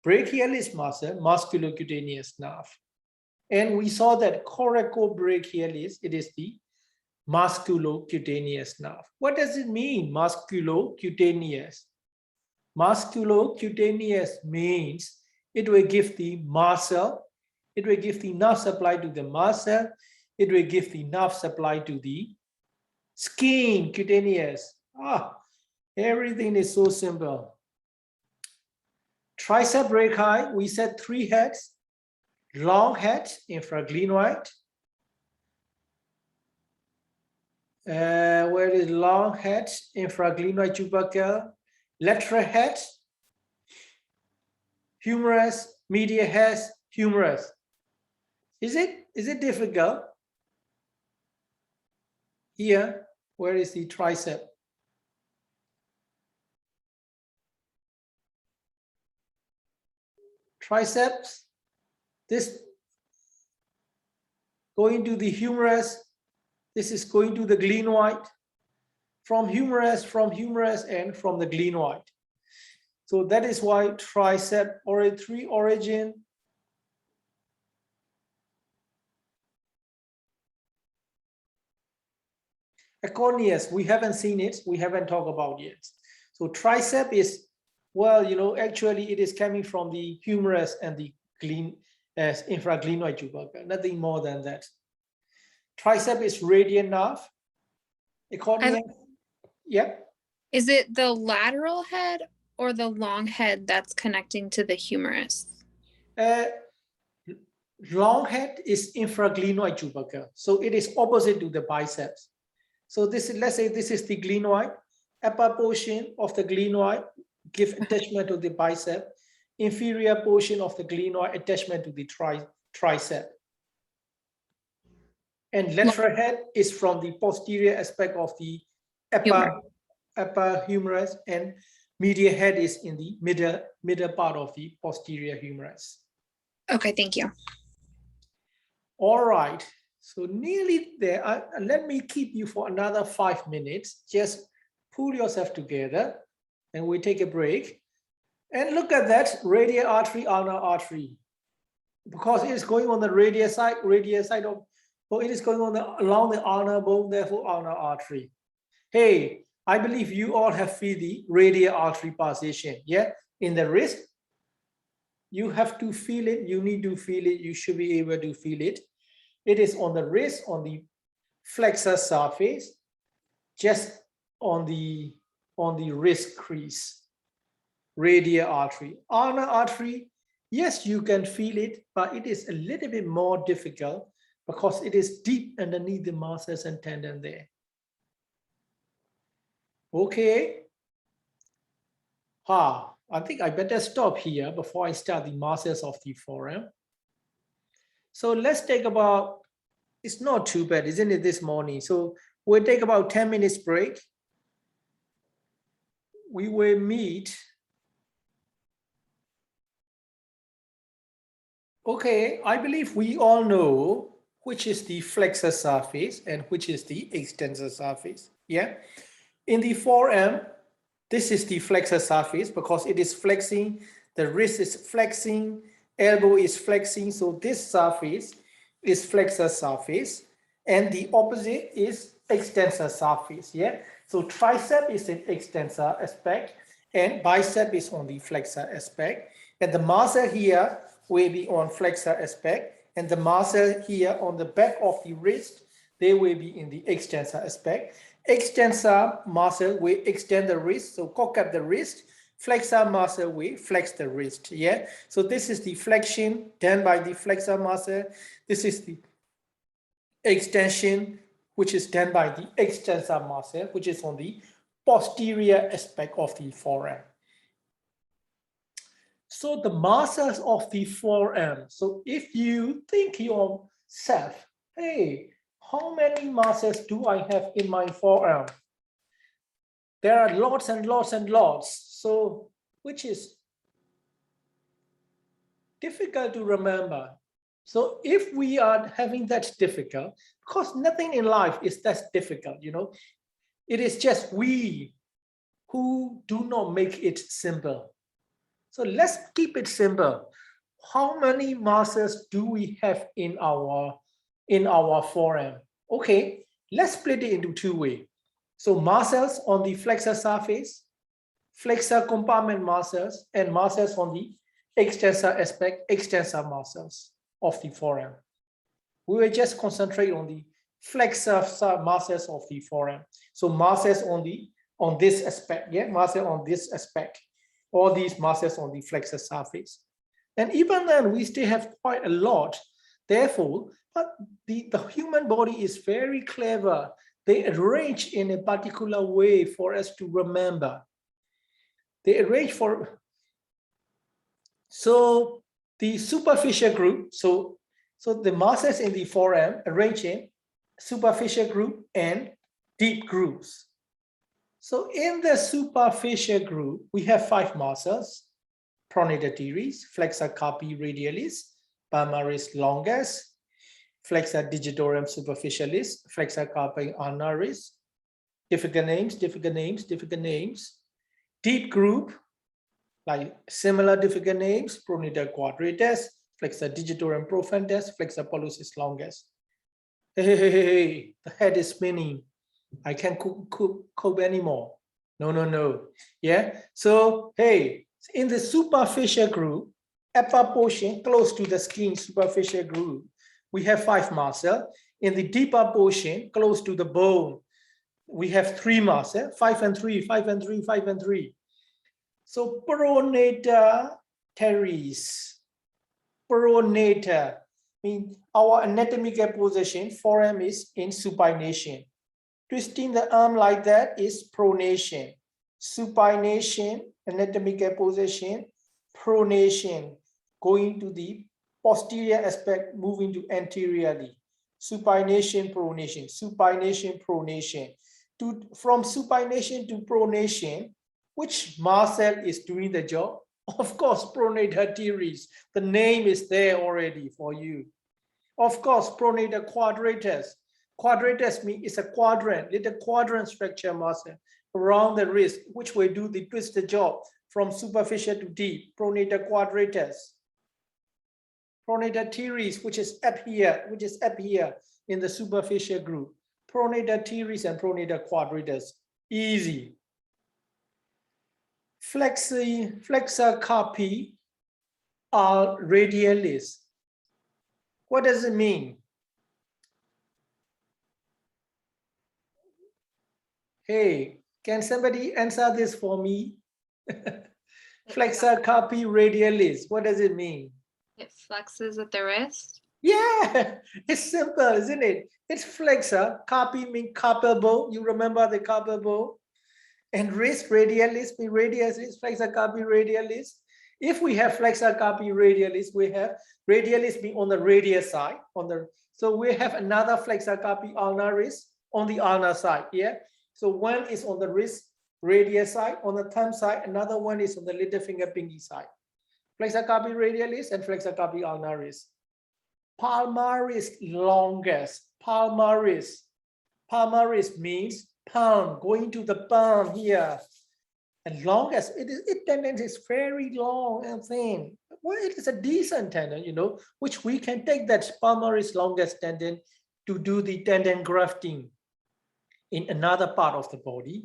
Brachialis muscle, musculocutaneous nerve. And we saw that coracobrachialis, it is the musculocutaneous nerve. What does it mean, musculocutaneous? Musculocutaneous means it will give the muscle, it will give the nerve supply to the muscle, it will give the nerve supply to the skin, cutaneous. Everything is so simple. Tricep brachii, we said 3 heads, long head, infraglenoid. Where is long head, infraglenoid tubercle, lateral head, humerus, medial head, humerus. Is it difficult? Here, where is the tricep? Triceps, this going to the humerus, This is going to the glenoid, from humerus, and from the glenoid. So that is why tricep origin. Acroneus, we haven't seen it, we haven't talked about yet. So tricep is, well, you know, actually it is coming from the humerus and the infraglenoid tubercle, nothing more than that. Tricep is radial nerve. Acroneus, yeah. Is it the lateral head or the long head that's connecting to the humerus? Long head is infraglenoid tubercle, so it is opposite to the biceps. So this is, let's say this is the glenoid, upper portion of the glenoid give attachment to the bicep, inferior portion of the glenoid attachment to the tricep. And lateral head is from the posterior aspect of the upper humerus, and medial head is in the middle part of the posterior humerus. Okay, thank you. All right, so nearly there. Let me keep you for another 5 minutes. Just pull yourself together and we take a break. And look at that, radial artery, ulnar artery. Because it is going on the radial side of, or it is going on along the ulnar bone, therefore ulnar artery. Hey, I believe you all have feel the radial artery position, yeah? In the wrist, you have to feel it, you need to feel it, you should be able to feel it. It is on the wrist, on the flexor surface, just on the wrist crease, radial artery. Ulnar artery, yes, you can feel it, but it is a little bit more difficult because it is deep underneath the muscles and tendon there. Okay. I think I better stop here before I start the muscles of the forearm. So let's take about, it's not too bad, isn't it, this morning? So we'll take about 10 minutes break. We will meet. Okay, I believe we all know which is the flexor surface and which is the extensor surface. Yeah. In the forearm, this is the flexor surface because it is flexing, the wrist is flexing, elbow is flexing. So this surface is flexor surface and the opposite is extensor surface. Yeah. So tricep is an extensor aspect and bicep is on the flexor aspect. And the muscle here will be on flexor aspect and the muscle here on the back of the wrist, they will be in the extensor aspect. Extensor muscle will extend the wrist, so cock up the wrist. Flexor muscle will flex the wrist. Yeah. So this is the flexion done by the flexor muscle. This is the extension, which is done by the extensor muscle, which is on the posterior aspect of the forearm. So the muscles of the forearm. So if you think yourself, hey, how many muscles do I have in my forearm? There are lots and lots and lots. So which is difficult to remember. So if we are having that difficult, because nothing in life is that difficult, you know, it is just we who do not make it simple. So let's keep it simple. How many muscles do we have in our forearm? Okay, let's split it into two ways. So muscles on the flexor surface, flexor compartment muscles, and muscles on the extensor aspect, extensor muscles of the forearm. We will just concentrate on the flexor muscles of the forearm. So muscles on this aspect, yeah, muscle on this aspect, all these muscles on the flexor surface. And even then, we still have quite a lot. Therefore, but the human body is very clever. They arrange in a particular way for us to remember. They arrange for, so the superficial group, so the muscles in the forearm arrange in superficial group and deep grooves. So in the superficial group, we have 5 muscles: pronator teres, flexor carpi radialis, palmaris longus, flexor digitorum superficialis, flexor carpi ulnaris. Difficult names, difficult names, difficult names. Deep groove, like similar difficult names, pronator quadratus, flexor digitorum profundus, flexor pollicis longus. Hey, the head is spinning. I can't cope anymore. No. Yeah. So, hey, in the superficial groove, upper portion close to the skin, superficial groove, we have 5 muscles. In the deeper portion, close to the bone, we have 3 muscles, 5 and 3, 5 and 3, 5 and 3. So pronator teres, pronator means our anatomical position, forearm is in supination. Twisting the arm like that is pronation. Supination, anatomical position, pronation, going to the posterior aspect, moving to anteriorly. Supination, pronation, supination, pronation. From supination to pronation, which muscle is doing the job? Of course, pronator teres. The name is there already for you. Of course, pronator quadratus. Quadratus means it's a quadrant, little quadrant structure muscle around the wrist, which will do the twisted job from superficial to deep. Pronator quadratus. Pronator teres, which is up here, in the superficial groove. Pronator teres and pronator quadratus. Easy. Flexor carpi radialis. What does it mean? Hey, can somebody answer this for me? Flexor carpi radialis. What does it mean? It flexes at the wrist. Yeah, it's simple, isn't it? It's flexor. Carpi means carpal bone. You remember the carpal bone? And wrist radialis means radialis, flexor carpi radialis. If we have flexor carpi radialis, we have radialis being on the radius side. So we have another flexor carpi ulnaris on the ulnar side. Yeah. So one is on the wrist radius side, on the thumb side. Another one is on the little finger pinky side. Flexor carpi radialis and flexor carpi ulnaris. Palmaris longus. Palmaris. Palmaris means palm, going to the palm here. And longest, tendon is very long and thin. Well, it is a decent tendon, you know, which we can take that palmaris longus tendon to do the tendon grafting in another part of the body.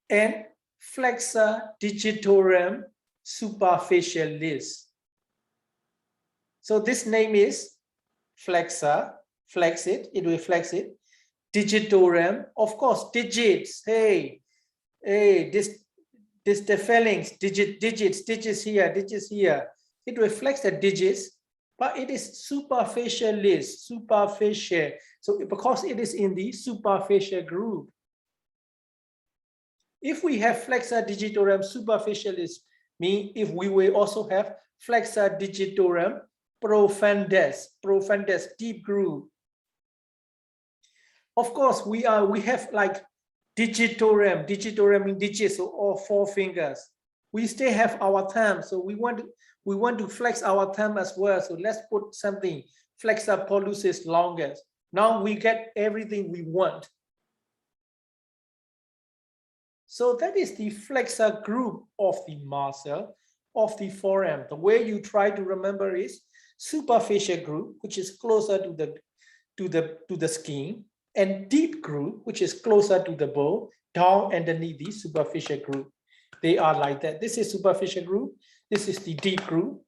And flexor digitorum superficialis. So this name is flexor, flex it will flex it. Digitorum, of course, digits. Hey, this the phalanx, digits here, digits here. It reflects the digits, but it is superficialis, superficial. So because it is in the superficial groove. If we have flexor digitorum superficialis, mean if we will also have flexor digitorum profundus, deep groove. Of course, we have like digitorum in digits, so all 4 fingers. We still have our thumb, so we want to flex our thumb as well. So let's put something, flexor pollicis longus. Now we get everything we want. So that is the flexor group of the muscle of the forearm. The way you try to remember is superficial groove, which is closer to the skin, and deep groove, which is closer to the bone, down underneath the superficial groove. They are like that. This is superficial groove. This is the deep groove.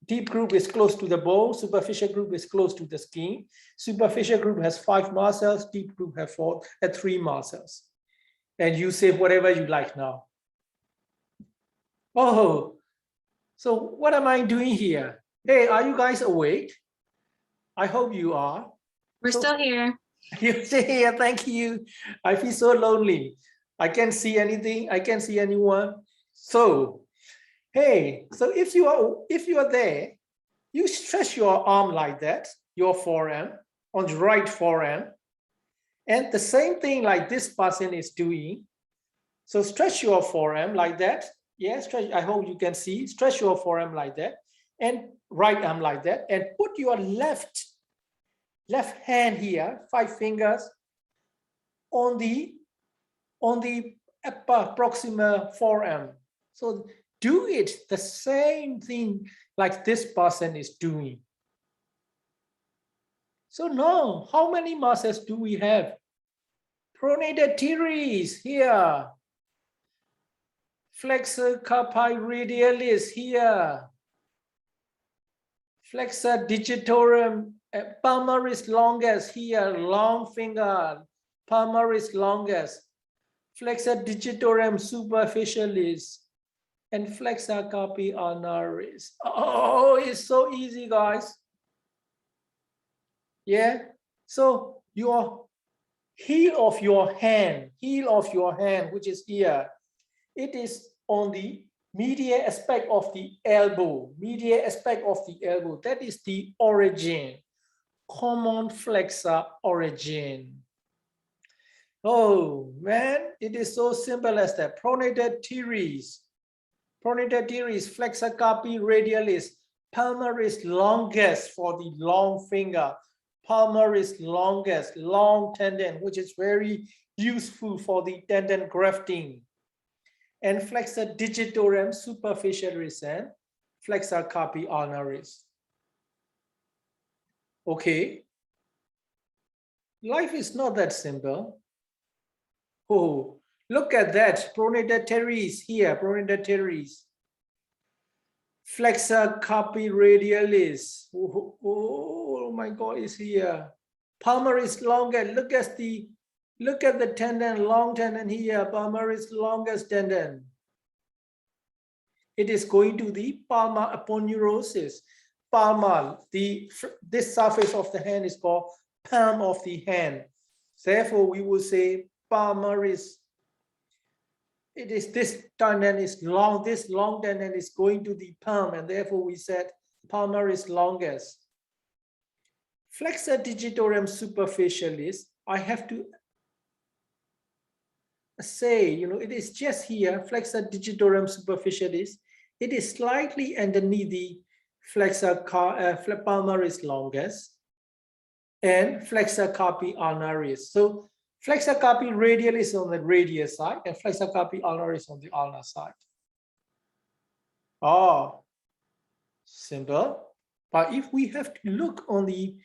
Deep groove is close to the bone. Superficial groove is close to the skin. Superficial groove has 5 muscles. Deep groove has 3 muscles. And you say whatever you like now. Oh, so what am I doing here? Hey, are you guys awake? I hope you are. We're still here. You say here, thank you. I feel so lonely. I can't see anything. I can't see anyone. So, hey, so if you are there, you stretch your arm like that, your forearm, on the right forearm. And the same thing like this person is doing. So stretch your forearm like that. Yeah, stretch. I hope you can see. Stretch your forearm like that. And right arm like that, and put your left hand here, 5 fingers, on the upper proximal forearm. So do it the same thing like this person is doing. So now, how many muscles do we have? Pronator teres here. Flexor carpi radialis here. Flexor digitorum, palmaris longus here, long finger, palmaris longus. Flexor digitorum superficialis, and flexor carpi ulnaris. Oh, it's so easy, guys. Yeah, so your heel of your hand, which is here, it is on the medial aspect of the elbow, that is the origin, common flexor origin. Oh man, it is so simple as that. Pronator teres, flexor carpi radialis, palmaris longus for the long finger, palmaris longus, long tendon, which is very useful for the tendon grafting, and flexor digitorum superficialis and flexor carpi ulnaris. Okay, life is not that simple. Oh, look at that, pronator teres here, pronator teres. Flexor carpi radialis. Oh my God, is here. Palmaris longus. Look at the tendon, long tendon here. Palmaris longus tendon. It is going to the palmar aponeurosis. Palmar. This surface of the hand is called palm of the hand. Therefore, we will say palmaris. It is this tendon is long, this long tendon is going to the palm, and therefore we said palmaris longus. Flexor digitorum superficialis, I have to say, it is just here, flexor digitorum superficialis. It is slightly underneath the flexor palmaris longus and flexor carpi ulnaris. So flexor carpi radialis on the radial side and flexor carpi ulnaris on the ulnar side. Oh, simple. But if we have to look on the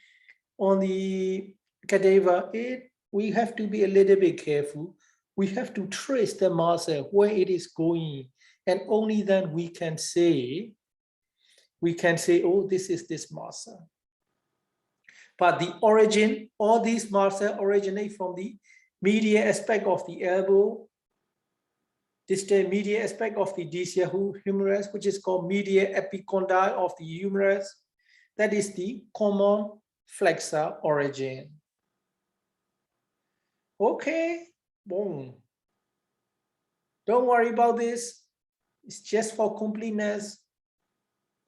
cadaver, we have to be a little bit careful. We have to trace the muscle where it is going, and only then we can say, oh, this is this muscle. But the origin, all these muscles originate from the medial aspect of the elbow, distal medial aspect of the distal humerus, which is called medial epicondyle of the humerus. That is the common flexor origin. Okay, boom. Don't worry about this. It's just for completeness.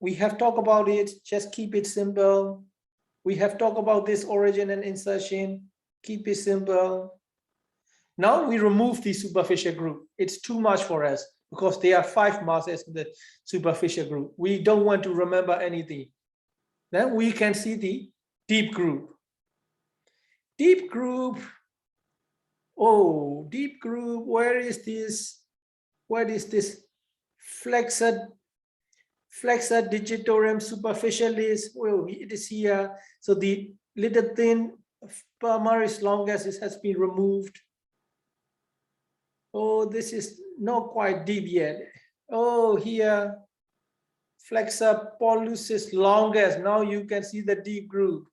We have talked about it. Just keep it simple. We have talked about this origin and insertion. Keep it simple. Now we remove the superficial group. It's too much for us because there are 5 muscles in the superficial group. We don't want to remember anything. Then we can see the deep group. Deep group. Oh, deep group. Where is this? What is this? Flexor digitorum superficialis. Well, it is here. So the little thin palmaris longus has been removed. Oh, this is not quite deep yet. Oh, here, flexor pollicis longus. Now you can see the deep groove.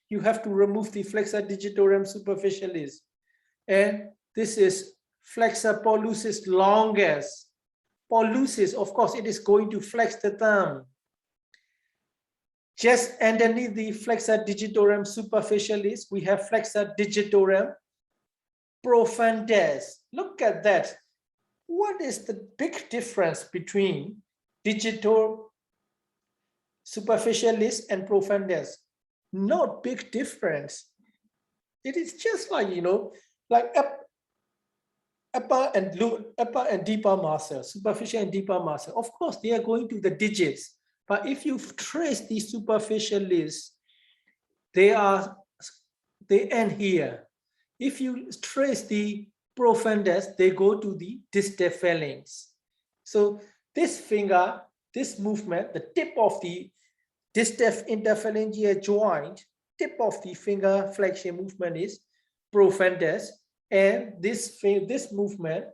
You have to remove the flexor digitorum superficialis. And this is flexor pollicis longus. Pollicis, of course, it is going to flex the thumb. Just underneath the flexor digitorum superficialis, we have flexor digitorum profundus. Look at that. What is the big difference between digitorum superficialis and profundus? No big difference. It is just like, like upper and deeper muscle, superficial and deeper muscle. Of course, they are going to the digits, But if you trace the superficialis, they end here. If you trace the profundus, they go to the distal phalanx. So this finger, this movement, the tip of the distal interphalangeal joint, tip of the finger flexion movement is profundus, and this movement,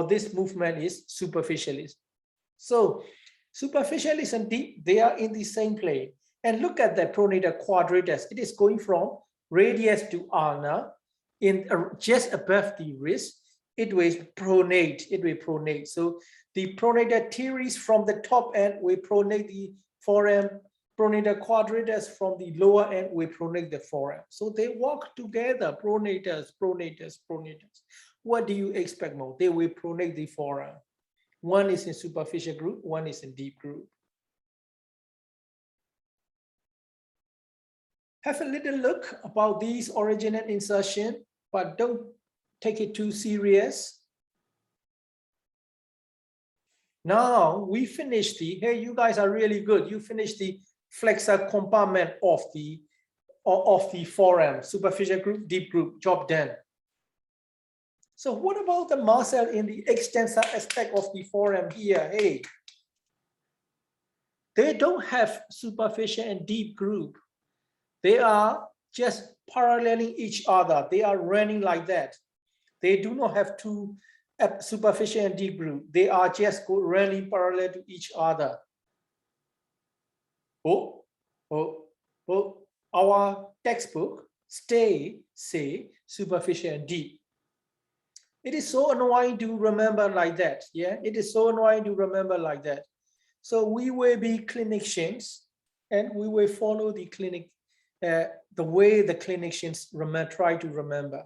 this movement is superficialis. So superficialis and deep, they are in the same plane. And look at the pronator quadratus. It is going from radius to ulna, in just above the wrist. It will pronate. So the pronator teres from the top end will pronate the forearm. Pronator quadratus from the lower end will pronate the forearm. So they walk together, pronators. What do you expect more? They will pronate the forearm. One is in superficial group, one is in deep group. Have a little look about these original insertion, but don't take it too serious. Now we finished hey, you guys are really good. You finished the flexor compartment of the forearm, superficial group, deep group, job done. So what about the muscle in the extensor aspect of the forearm here? Hey, they don't have superficial and deep group. They are just paralleling each other. They are running like that. They do not have two superficial and deep group. They are just running parallel to each other. Our textbook say superficial and deep. It is so annoying to remember like that. Yeah, it is so annoying to remember like that. So we will be clinicians and we will follow the clinic, the way the clinicians try to remember.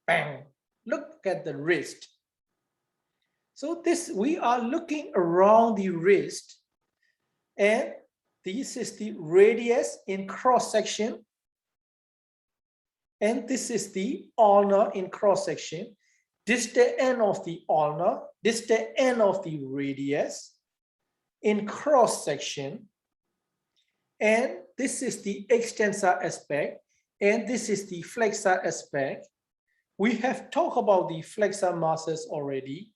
Bang, look at the wrist. So we are looking around the wrist, and this is the radius in cross section. And this is the ulna in cross section. This is the end of the ulna. This is the end of the radius in cross section. And this is the extensor aspect. And this is the flexor aspect. We have talked about the flexor muscles already.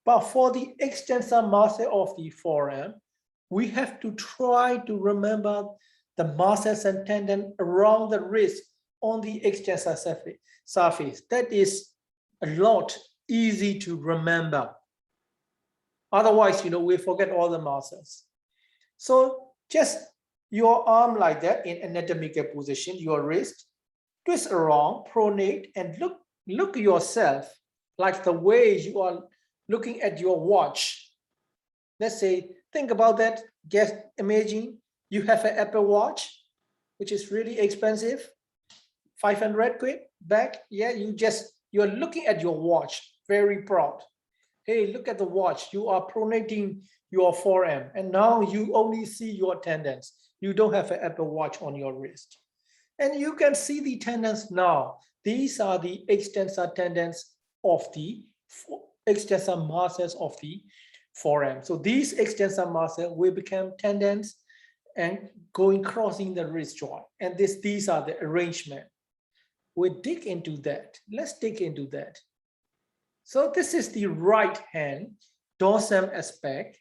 But for the extensor muscle of the forearm, we have to try to remember the muscles and tendon around the wrist on the extensor surface. That is a lot easy to remember. Otherwise, we forget all the muscles. So just your arm like that in anatomical position, your wrist, twist around, pronate, and look yourself like the way you are looking at your watch. Let's say, think about that. Imagine you have an Apple Watch, which is really expensive. 500 quid back. Yeah, you're looking at your watch, very proud. Hey, look at the watch. You are pronating your forearm, and now you only see your tendons. You don't have an Apple Watch on your wrist. And you can see the tendons now. These are the extensor tendons of the extensor muscles of the forearm. So these extensor muscles will become tendons and crossing the wrist joint. And these are the arrangement. We'll dig into that. Let's dig into that. So this is the right hand dorsum aspect.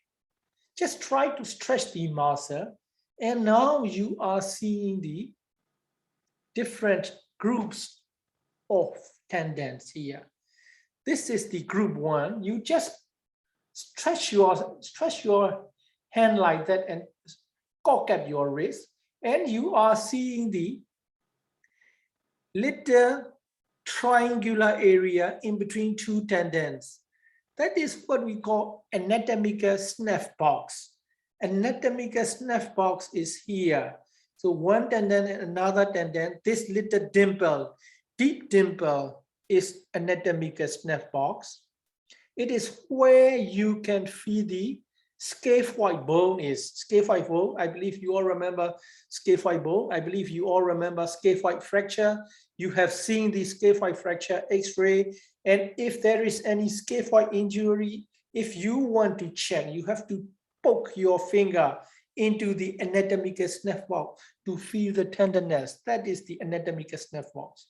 Just try to stretch the muscle. And now you are seeing the different groups of tendons here. This is the group one. You just stretch your hand like that and cock at your wrist. And you are seeing the little triangular area in between two tendons. That is what we call anatomical snuff box. Anatomical snuff box is here. So one tendon and another tendon, this little dimple, deep dimple is anatomical snuff box. It is where you can feel the scaphoid bone is. Scaphoid bone, I believe you all remember scaphoid bone. I believe you all remember scaphoid fracture. You have seen the scaphoid fracture X-ray. And if there is any scaphoid injury, if you want to check, you have to poke your finger into the anatomical snuff box to feel the tenderness. That is the anatomical snuff box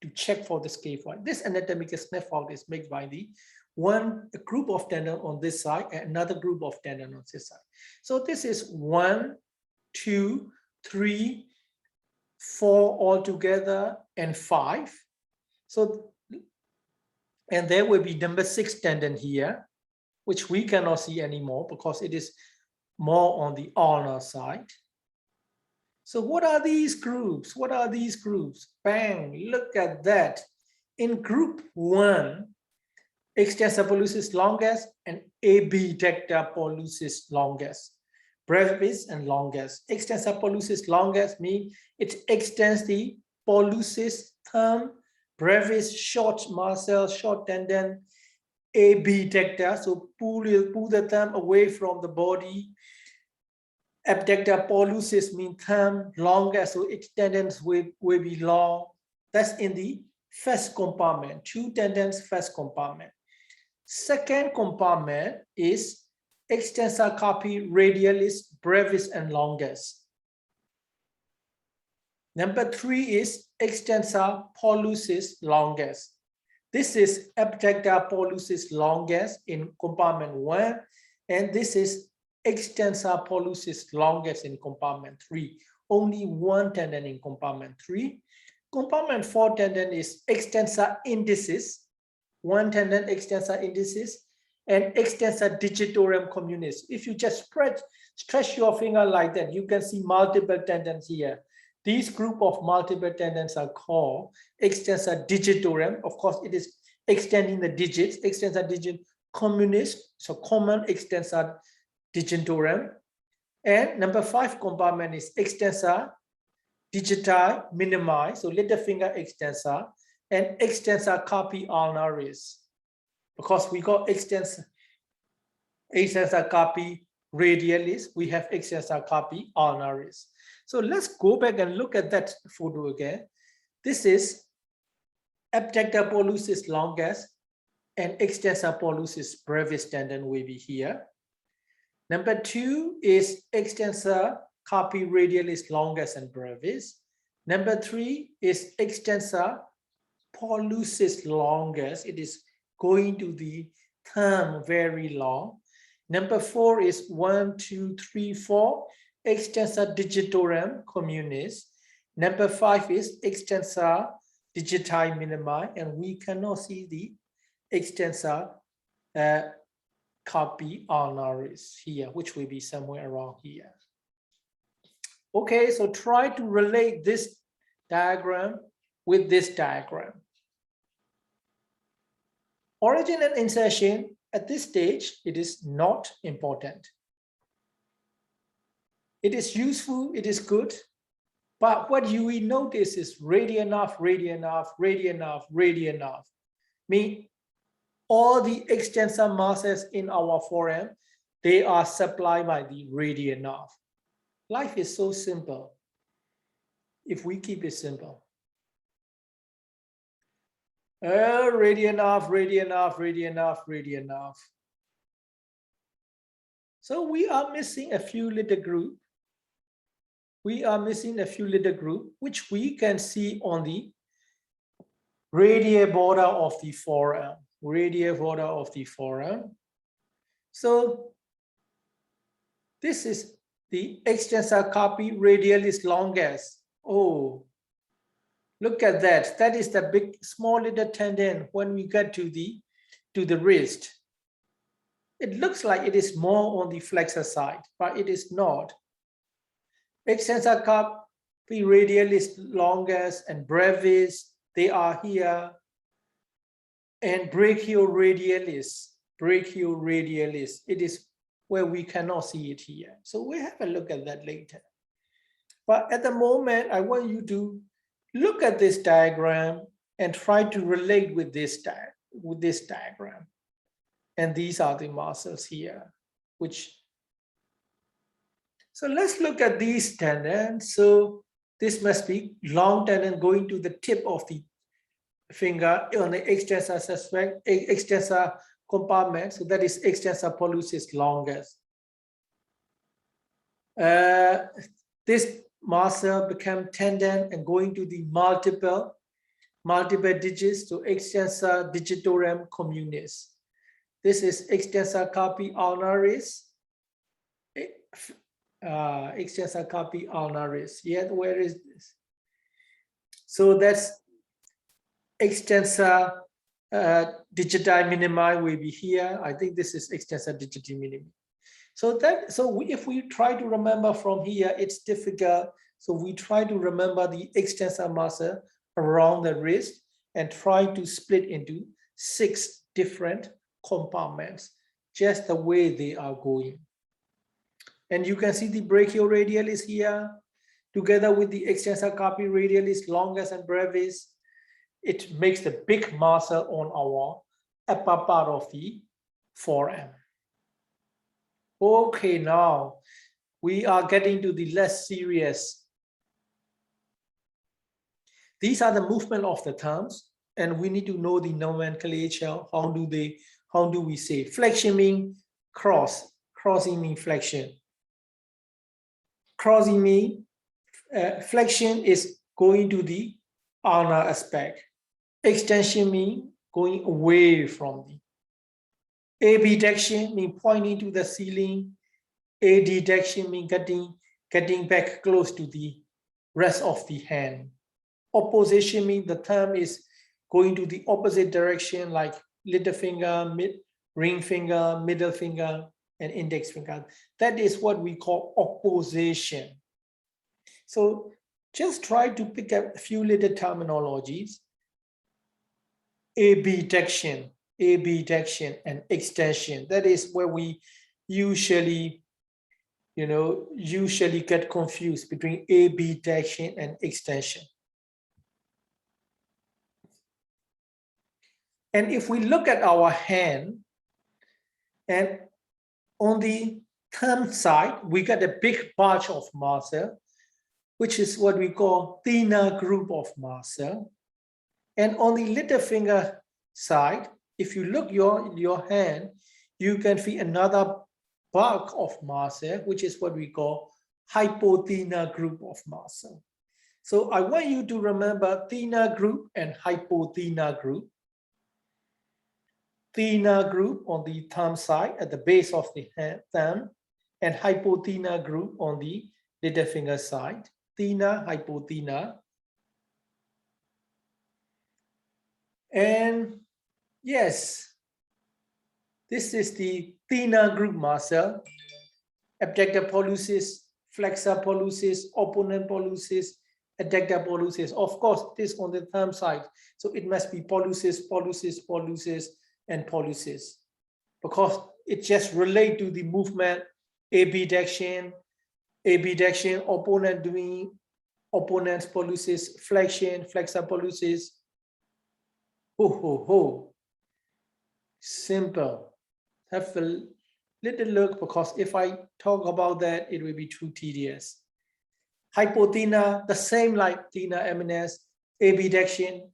to check for the scaphoid. This anatomical snuff box is made by the a group of tendon on this side and another group of tendon on this side. So this is 1, 2, 3, 4 all together and 5. So, and there will be number 6 tendon here, which we cannot see anymore because it is more on the ulnar side. So what are these groups? What are these groups? Bang, look at that. In group 1, extensor pollicis longus and abductor pollicis longus, brevis and longus. Extensor pollicis longus means it extends the pollicis thumb, brevis short muscle, short tendon, abductor, so pull the thumb away from the body. Abductor pollicis means thumb, longus, so its tendons will be long. That's in the first compartment, 2 tendons, first compartment. Second compartment is extensor carpi radialis, brevis, and longus. Number 3 is extensor pollicis longus. This is abductor pollicis longus in compartment 1, and this is extensor pollicis longus in compartment 3. Only 1 tendon in compartment 3. Compartment 4 tendon is extensor indicis, 1 tendon extensor indicis, and extensor digitorum communis. If you just stretch your finger like that, you can see multiple tendons here. These group of multiple tendons are called extensor digitorum. Of course, it is extending the digits, extensor digit communis, so common extensor digitorum. And number 5 compartment is extensor digiti minimi, so little finger extensor, and extensor carpi ulnaris, because we got extensor carpi radialis, we have extensor carpi ulnaris. So let's go back and look at that photo again. This is abductor pollicis longus and extensor pollicis brevis tendon will be here. Number 2 is extensor carpi radialis longus and brevis. Number 3 is extensor pollicis longus. It is going to the thumb very long. Number 4 is 1, 2, 3, 4 extensor digitorum communis. Number 5 is extensor digiti minimi, and we cannot see the extensor carpi ulnaris here, which will be somewhere around here. Okay, so try to relate this diagram with this diagram. Origin and insertion at this stage, it is not important. It is useful, it is good, but what you will notice is radial nerve, radial nerve, radial nerve, radial nerve. Mean all the extensor muscles in our forearm, they are supplied by the radial nerve. Life is so simple if we keep it simple. Radial nerve, radial nerve, radial nerve, radial nerve. So we are missing a few little group. We are missing a few little group, which we can see on the radial border of the forearm. Radial border of the forearm. So this is the extensor carpi radialis longus. Oh, look at that. That is the big, small little tendon when we get to the wrist. It looks like it is more on the flexor side, but it is not. Extensor carpi radialis longus and brevis, they are here. And brachioradialis, it is where we cannot see it here. So we have a look at that later. But at the moment, I want you to look at this diagram and try to relate with this diagram. And these are the muscles here, so let's look at these tendons. So this must be long tendon going to the tip of the finger on the extensor compartment. So that is extensor pollicis longus. This muscle become tendon and going to the multiple digits to extensor digitorum communis. This is extensor carpi ulnaris. Extensor carpi ulnaris. Yet where is this? So that's extensor digiti minimi will be here. I think this is extensor digiti minimi. So if we try to remember from here, it's difficult. So we try to remember the extensor muscle around the wrist and try to split into 6 different compartments, just the way they are going. And you can see the brachioradialis here, together with the extensor carpi radialis, longus and brevis. It makes the big muscle on our upper part of the forearm. Okay, now we are getting to the less serious. These are the movement of the terms, and we need to know the nomenclature. How do we say? Flexion mean cross, crossing mean flexion. Crossing mean flexion is going to the ulnar aspect. Extension mean going away from the. Abduction mean pointing to the ceiling. Adduction mean getting back close to the rest of the hand. Opposition mean the thumb is going to the opposite direction, like little finger, ring finger, middle finger, and index finger. That is what we call opposition. So just try to pick up a few little terminologies. Abduction, and extension. That is where we usually get confused between abduction and extension. And if we look at our hand, and on the thumb side, we got a big bunch of muscle, which is what we call thenar group of muscle. And on the little finger side, if you look your hand, you can see another bulk of muscle, which is what we call hypothenar group of muscle. So I want you to remember thenar group and hypothenar group. Thenar group on the thumb side at the base of the thumb, and hypothenar group on the little finger side. Thenar, hypothenar. And yes, this is the thenar group muscle. Abductor pollicis, flexor pollicis, opponent pollicis, adductor pollicis. Of course, this on the thumb side. So it must be pollicis, pollicis, pollicis, and pollicis, because it just relates to the movement, abduction, opponent doing opponent's pollicis, flexion, flexor pollicis. Simple. Have a little look, because if I talk about that, it will be too tedious. Hypothenar, the same like thenar eminence, abduction,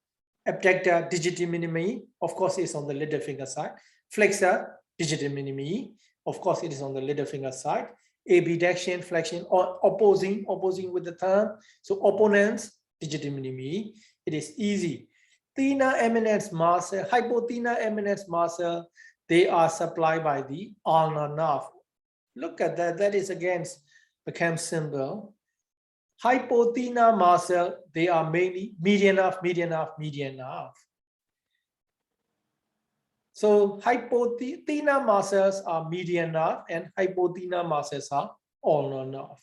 abductor digiti minimi, of course, is on the little finger side. Flexor digiti minimi, of course, it is on the little finger side. Abduction, flexion, or opposing with the thumb. So opponents digiti minimi. It is easy. Thenar eminence muscle, hypothenar eminence muscle, they are supplied by the ulnar nerve. Look at that. That is again become simple. Hypothenar muscle, they are mainly median nerve, median nerve, median nerve. So hypothenar muscles are median nerve and hypothenar muscles are ulnar nerve.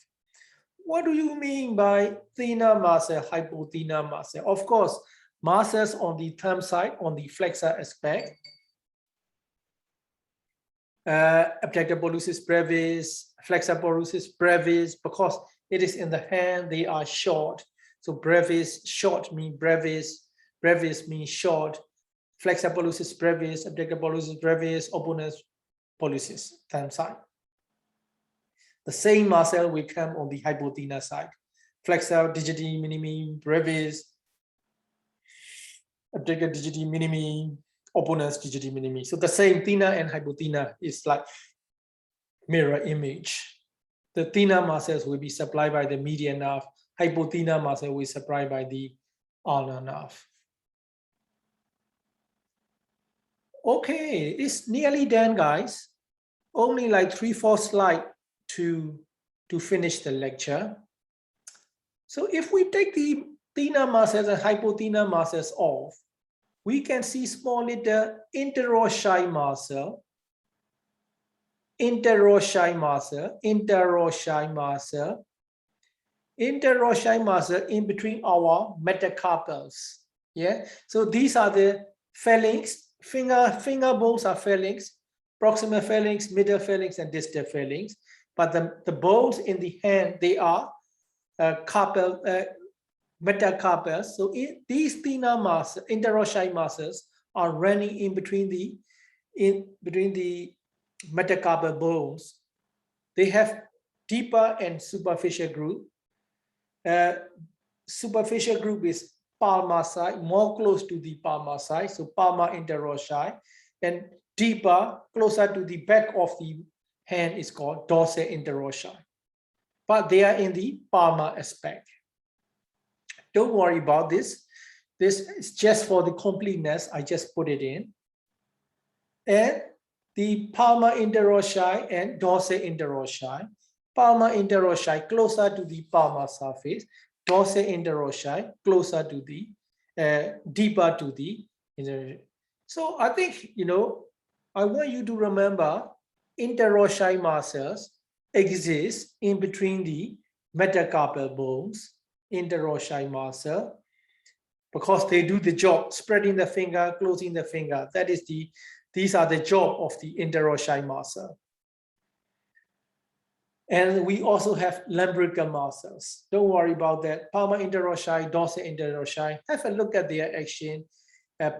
What do you mean by thenar muscle, hypothenar muscle? Of course, muscles on the thumb side, on the flexor aspect. Abductor pollicis brevis, flexor pollicis brevis, because it is in the hand, they are short. So brevis, short mean brevis, brevis means short. Flexor pollicis brevis, abductor pollicis brevis, opponent's pollicis, thumb side. The same muscle will come on the hypothenar side. Flexor digiti minimi brevis, abductor digiti minimi, opponent's digiti minimi. So the same thenar and hypothenar is like mirror image. the thenar muscles will be supplied by the median nerve. Hypothenar muscle will be supplied by the ulnar nerve. Okay, it's nearly done, guys. Only like 3-4 slides to finish the lecture. So if we take the thenar muscles and hypothenar muscles off, we can see small little interossei muscle, interossei muscle in between our metacarpals. Yeah, so these are the phalanx. Finger bones are phalanx, proximal phalanx, middle phalanx, and distal phalanx. But the bones in the hand, they are carpal, metacarpals. So these thenar muscles, interossei muscles, are running in between the metacarpal bones. They have deeper and superficial groove. Superficial groove is palmar side, more close to the palmar side, so palmar interossei, and deeper, closer to the back of the hand is called dorsal interossei. But they are in the palmar aspect. Don't worry about this. This is just for the completeness. I just put it in. And the palmar interossei and dorsal interossei. Palmar interossei closer to the palmar surface. Dorsal interossei closer to the, deeper to the. So I think, I want you to remember interossei muscles exist in between the metacarpal bones, interossei muscle, because they do the job, spreading the finger, closing the finger. That is these are the job of the interossei muscle. And we also have lumbrical muscles. Don't worry about that. Palmar interossei, dorsal interossei. Have a look at their action.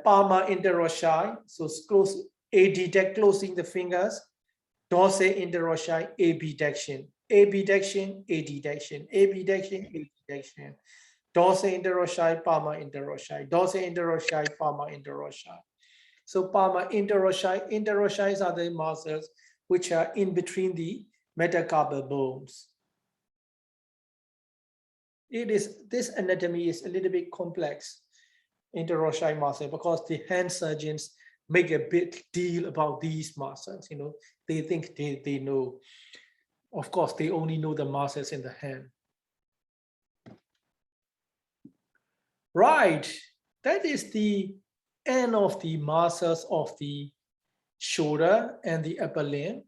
Palmar interossei, so close adduction, closing the fingers. Dorsal interossei, abduction. Abduction, adduction. Abduction, adduction. Dorsal interossei, palmar interossei. Dorsal interossei, palmar interossei. So palmar interossei are the muscles which are in between the metacarpal bones. This anatomy is a little bit complex, interossei muscle, because the hand surgeons make a big deal about these muscles. They think they know. Of course, they only know the muscles in the hand. Right, that is the end of the muscles of the shoulder and the upper limb.